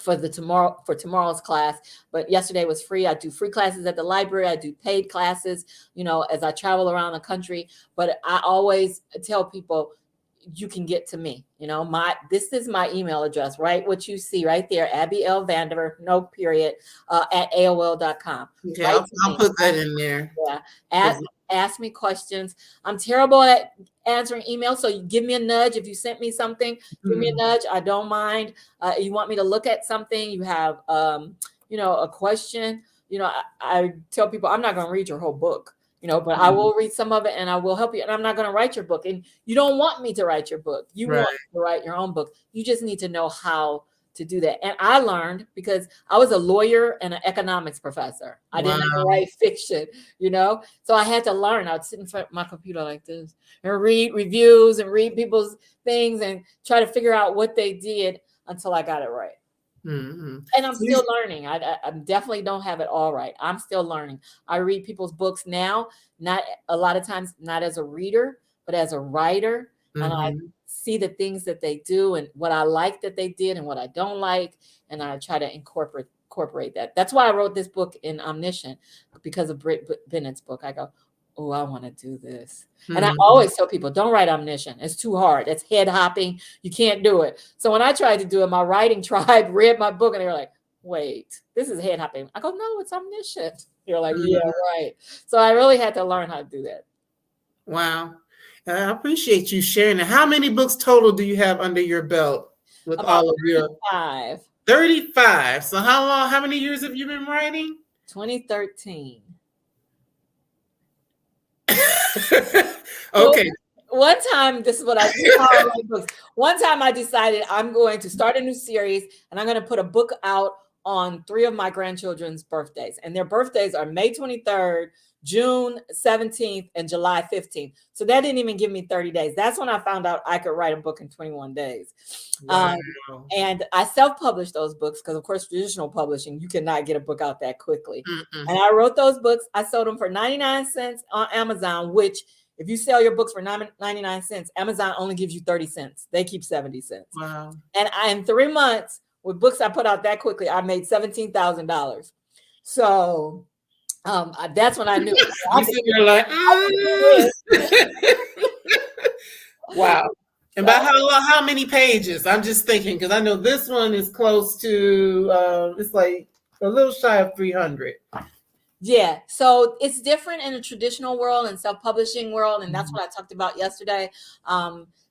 for tomorrow's class. But yesterday was free. I do free classes at the library. I do paid classes, as I travel around the country. But I always tell people, you can get to me. This is my email address, right? What you see right there, Abby L. Vandiver, no period, at AOL.com. Okay, I'll put that in there. Yeah. Ask me questions. I'm terrible at answering emails, so you give me a nudge. If you sent me something, give me a nudge. I don't mind. You want me to look at something, you have a question. I tell people I'm not going to read your whole book, but I will read some of it and I will help you. And I'm not going to write your book. And you don't want me to write your book. You want to write your own book. You just need to know how to do that. And I learned because I was a lawyer and an economics professor. I didn't have to write fiction, so I had to learn. I would sit in front of my computer like this and read reviews and read people's things and try to figure out what they did until I got it right. And I'm still learning. I definitely don't have it all right. I'm still learning. I read people's books now, not a lot of times, not as a reader, but as a writer. And I see the things that they do and what I like that they did and what I don't like. And I try to incorporate that. That's why I wrote this book in Omniscient, because of Britt Bennett's book. I go, oh, I want to do this. And I always tell people, don't write Omniscient. It's too hard. It's head hopping. You can't do it. So when I tried to do it, my writing tribe read my book and they were like, wait, this is head hopping. I go, no, it's Omniscient. You're like, yeah, right. So I really had to learn how to do that. Wow. I appreciate you sharing it. How many books total do you have under your belt with About all of your 35? 35. So how many years have you been writing? 2013. Okay. One time, this is what I do. One time I decided I'm going to start a new series and I'm going to put a book out on 3 of my grandchildren's birthdays. And their birthdays are May 23rd, June 17th, and July 15th. So that didn't even give me 30 days. That's when I found out I could write a book in 21 days. Wow. And I self-published those books because, of course, traditional publishing, you cannot get a book out that quickly. And I wrote those books. I sold them for 99 cents on Amazon, which if you sell your books for 99 cents, Amazon only gives you 30 cents. They keep 70 cents. Wow. And in 3 months, with books I put out that quickly, I made $17,000. So that's when I knew. You're like, wow. And by how many pages? I'm just thinking, because I know this one is close to, it's like a little shy of 300. Yeah. So it's different in the traditional world and self-publishing world. And that's what I talked about yesterday.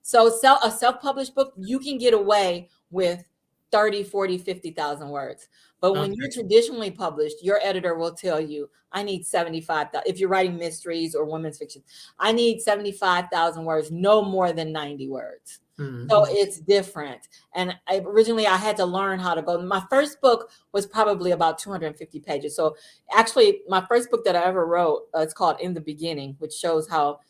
So a self-published book, you can get away with 30, 40, 50,000 words. But when you're traditionally published, your editor will tell you, I need 75,000. If you're writing mysteries or women's fiction, I need 75,000 words, no more than 90 words. So it's different. And originally I had to learn how to go. My first book was probably about 250 pages. So actually my first book that I ever wrote, it's called In the Beginning, which shows how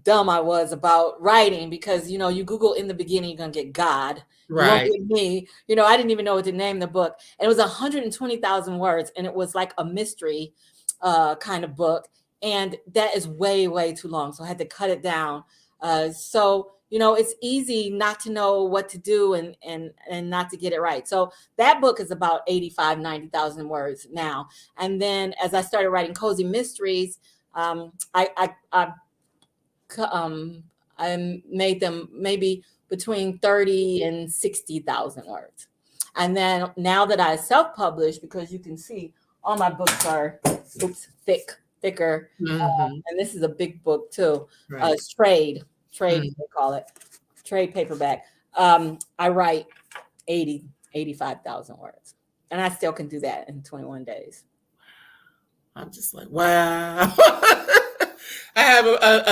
dumb I was about writing, because, you Google In the Beginning, you're going to get God. Right. You won't get me. I didn't even know what to name the book. And it was 120,000 words. And it was like a mystery kind of book. And that is way, way too long. So I had to cut it down. It's easy not to know what to do and not to get it right. So that book is about 85, 90,000 words now. And then as I started writing cozy mysteries, I made them maybe between 30 and 60,000 words. And then now that I self-published, because you can see all my books are thicker. And this is a big book too. Right. It's trade, they call it, trade paperback. I write 85,000 words. And I still can do that in 21 days. I'm just like, wow. I have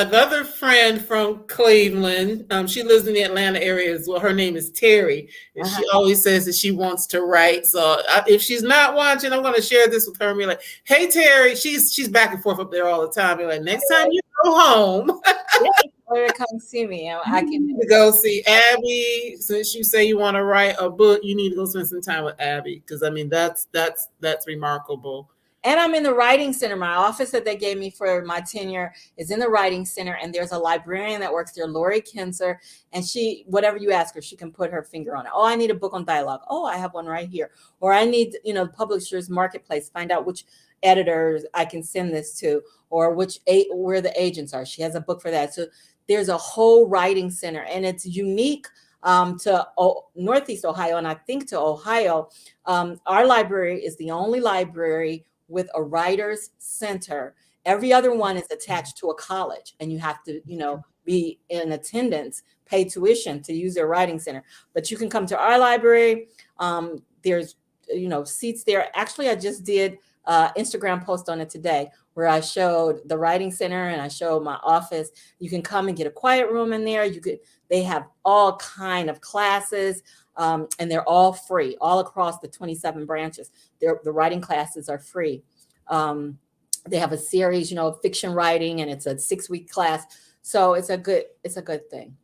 another friend from Cleveland. She lives in the Atlanta area as well. Her name is Terry. And she always says that she wants to write. So if she's not watching, I'm going to share this with her and be like, hey, Terry. She's back and forth up there all the time. Be like, next time you go home. Come see me. I can go see Abby. Since you say you want to write a book, you need to go spend some time with Abby. Because, that's remarkable. And I'm in the writing center. My office that they gave me for my tenure is in the writing center. And there's a librarian that works there, Lori Kinzer. And she, whatever you ask her, she can put her finger on it. Oh, I need a book on dialogue. Oh, I have one right here. Or I need, publishers marketplace, find out which editors I can send this to, or where the agents are. She has a book for that. So there's a whole writing center, and it's unique to Northeast Ohio. And I think to Ohio, our library is the only library with a writer's center Every other one is attached to a college, and you have to, be in attendance, pay tuition to use their writing center. But you can come to our library. There's, seats there. Actually, I just did Instagram post on it today where I showed the writing center and I showed my office. You can come and get a quiet room in there. They have all kind of classes, and they're all free all across the 27 branches. The writing classes are free. They have a series, fiction writing, and it's a 6-week class. So it's a good thing.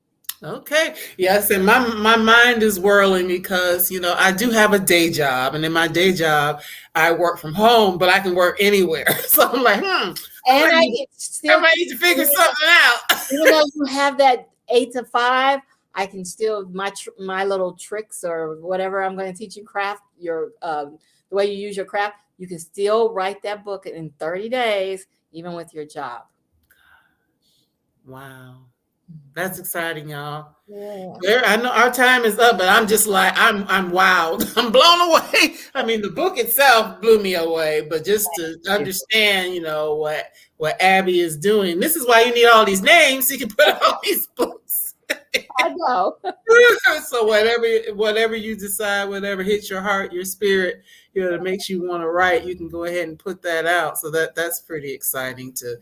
Okay. Yes. And my mind is whirling because, I do have a day job, and in my day job, I work from home, but I can work anywhere. So I'm like, and I might need to figure something out. Even though you have that 8 to 5, I can still, my little tricks or whatever I'm going to teach you, craft your, the way you use your craft, you can still write that book in 30 days, even with your job. Wow. That's exciting, y'all. Yeah. I know our time is up, but I'm just like, I'm wowed. I'm blown away. I mean, the book itself blew me away, but just to understand, what Abby is doing. This is why you need all these names so you can put all these books. I know. So whatever you decide, whatever hits your heart, your spirit, that makes you want to write, you can go ahead and put that out. So that's pretty exciting to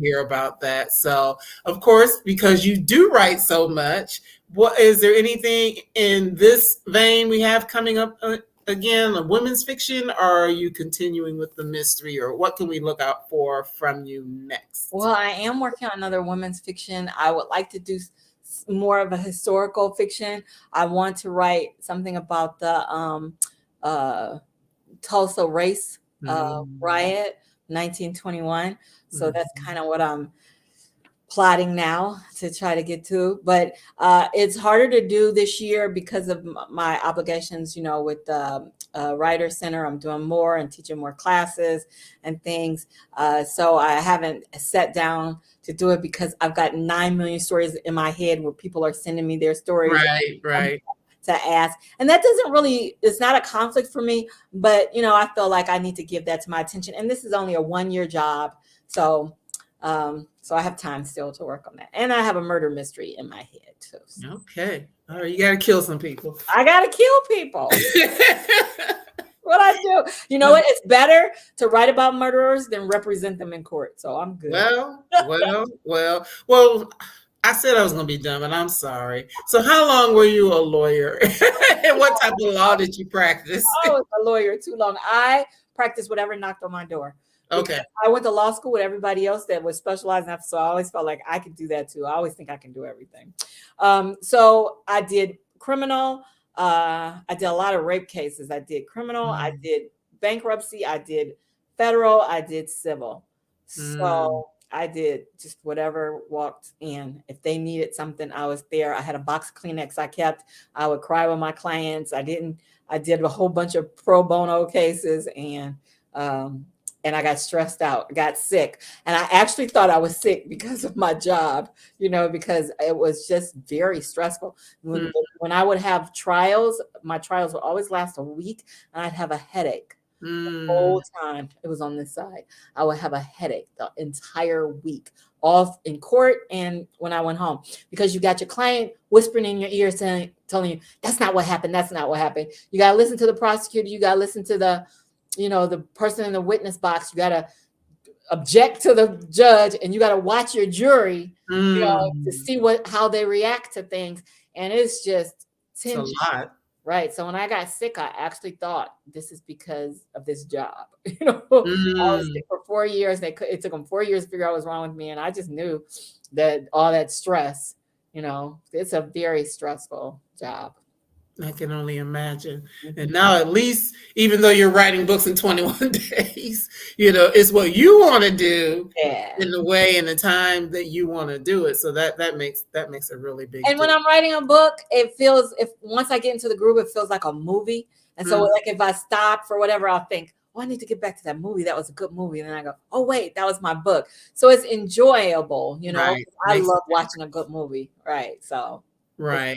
hear about that. So of course, because you do write so much, what is there anything in this vein we have coming up again, a women's fiction, or are you continuing with the mystery, or what can we look out for from you next? Well, I am working on another women's fiction. I would like to do more of a historical fiction. I want to write something about the Tulsa race riot, 1921. So that's kind of what I'm plotting now to try to get to. But it's harder to do this year because of my obligations, with the Writer Center. I'm doing more and teaching more classes and things. So I haven't sat down to do it because I've got 9 million stories in my head where people are sending me their stories. Right. To ask. And that it's not a conflict for me, but I feel like I need to give that to my attention. And this is only a 1-year job. So I have time still to work on that. And I have a murder mystery in my head too. So. Okay. All right. You got to kill some people. I got to kill people. What I do. You know what? It's better to write about murderers than represent them in court. So I'm good. Well, I said I was going to be done, but I'm sorry. So how long were you a lawyer? And what type of law did you practice? I was a lawyer too long. I practiced whatever knocked on my door. Okay. I went to law school with everybody else that was specialized enough. So I always felt like I could do that too. I always think I can do everything. So I did criminal. I did a lot of rape cases. I did criminal. I did bankruptcy. I did federal. I did civil. So I did just whatever walked in. If they needed something, I was there. I had a box of Kleenex I kept. I would cry with my clients. I did a whole bunch of pro bono cases, and I got stressed out. I got sick. And I actually thought I was sick because of my job, because it was just very stressful. When I would have trials, my trials would always last a week, and I'd have a headache. The whole time it was on this side. I would have a headache the entire week, off in court and when I went home, because you got your client whispering in your ear telling you, that's not what happened. That's not what happened. You got to listen to the prosecutor. You got to listen to the person in the witness box. You got to object to the judge, and you got to watch your jury, to see how they react to things. And it's just tension. It's a lot. Right. So when I got sick, I actually thought this is because of this job. I was sick for 4 years. It took them 4 years to figure out what was wrong with me. And I just knew that all that stress, it's a very stressful job. I can only imagine. And now, at least, even though you're writing books in 21 days, it's what you want to do in the way and the time that you want to do it. So that makes a really big And when I'm writing a book, it feels, once I get into the groove, it feels like a movie. And so like if I stop for whatever, I'll think, I need to get back to that movie. That was a good movie. And then I go, oh, wait, that was my book. So it's enjoyable. Right. I love watching a good movie. Right. So. Right.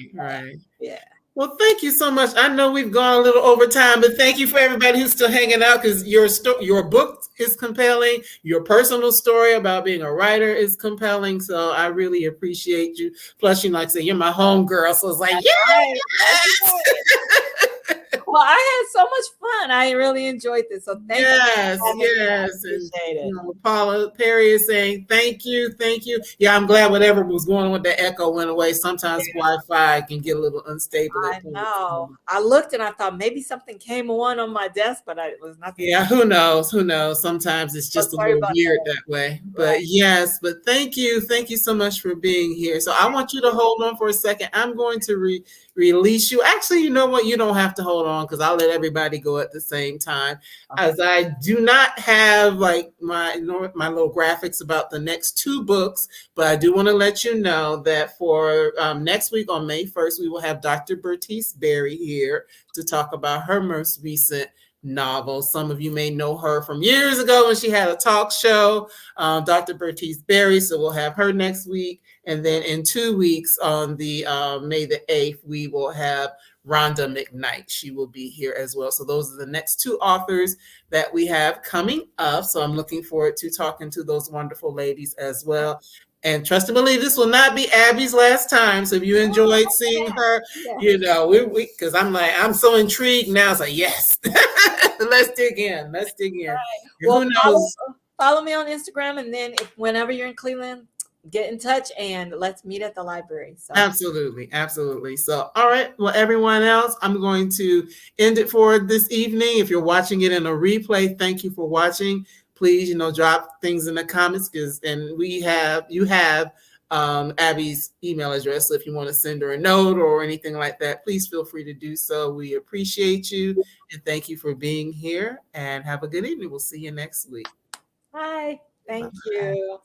Yeah. Well, thank you so much. I know we've gone a little over time, but thank you for everybody who's still hanging out because your book is compelling. Your personal story about being a writer is compelling. So I really appreciate you. Plus, like I said, you're my home girl. So it's like, That's right. yes. Well, I had so much fun. I really enjoyed this. So thank you. Yes. I appreciate it. Paula Perry is saying thank you. Yeah, I'm glad whatever was going on with the echo went away. Sometimes Wi-Fi can get a little unstable. I know. I looked and I thought maybe something came on my desk, but it was nothing. Yeah, who knows? Sometimes it's just a little weird that way. But yes, but thank you so much for being here. So I want you to hold on for a second. I'm going to release you. Actually, you know what? You don't have to hold on because I'll let everybody go at the same time. As I do not have like my little graphics about the next 2 books, but I do want to let you know that for next week on May 1st, we will have Dr. Bertice Berry here to talk about her most recent novel. Some of you may know her from years ago when she had a talk show, Dr. Bertice Berry. So we'll have her next week. And then in 2 weeks on the May the 8th, we will have Rhonda McKnight. She will be here as well. So those are the next 2 authors that we have coming up. So I'm looking forward to talking to those wonderful ladies as well. And trust and believe, this will not be Abby's last time. So if you enjoyed seeing her, because I'm so intrigued now. It's like, yes, let's dig in. Right. Well, who knows? Follow me on Instagram, and then whenever you're in Cleveland, get in touch and let's meet at the library. So. Absolutely. So, all right. Well, everyone else, I'm going to end it for this evening. If you're watching it in a replay, thank you for watching. Please, drop things in the comments and you have Abby's email address. So if you want to send her a note or anything like that, please feel free to do so. We appreciate you and thank you for being here and have a good evening. We'll see you next week. Hi. Thank you.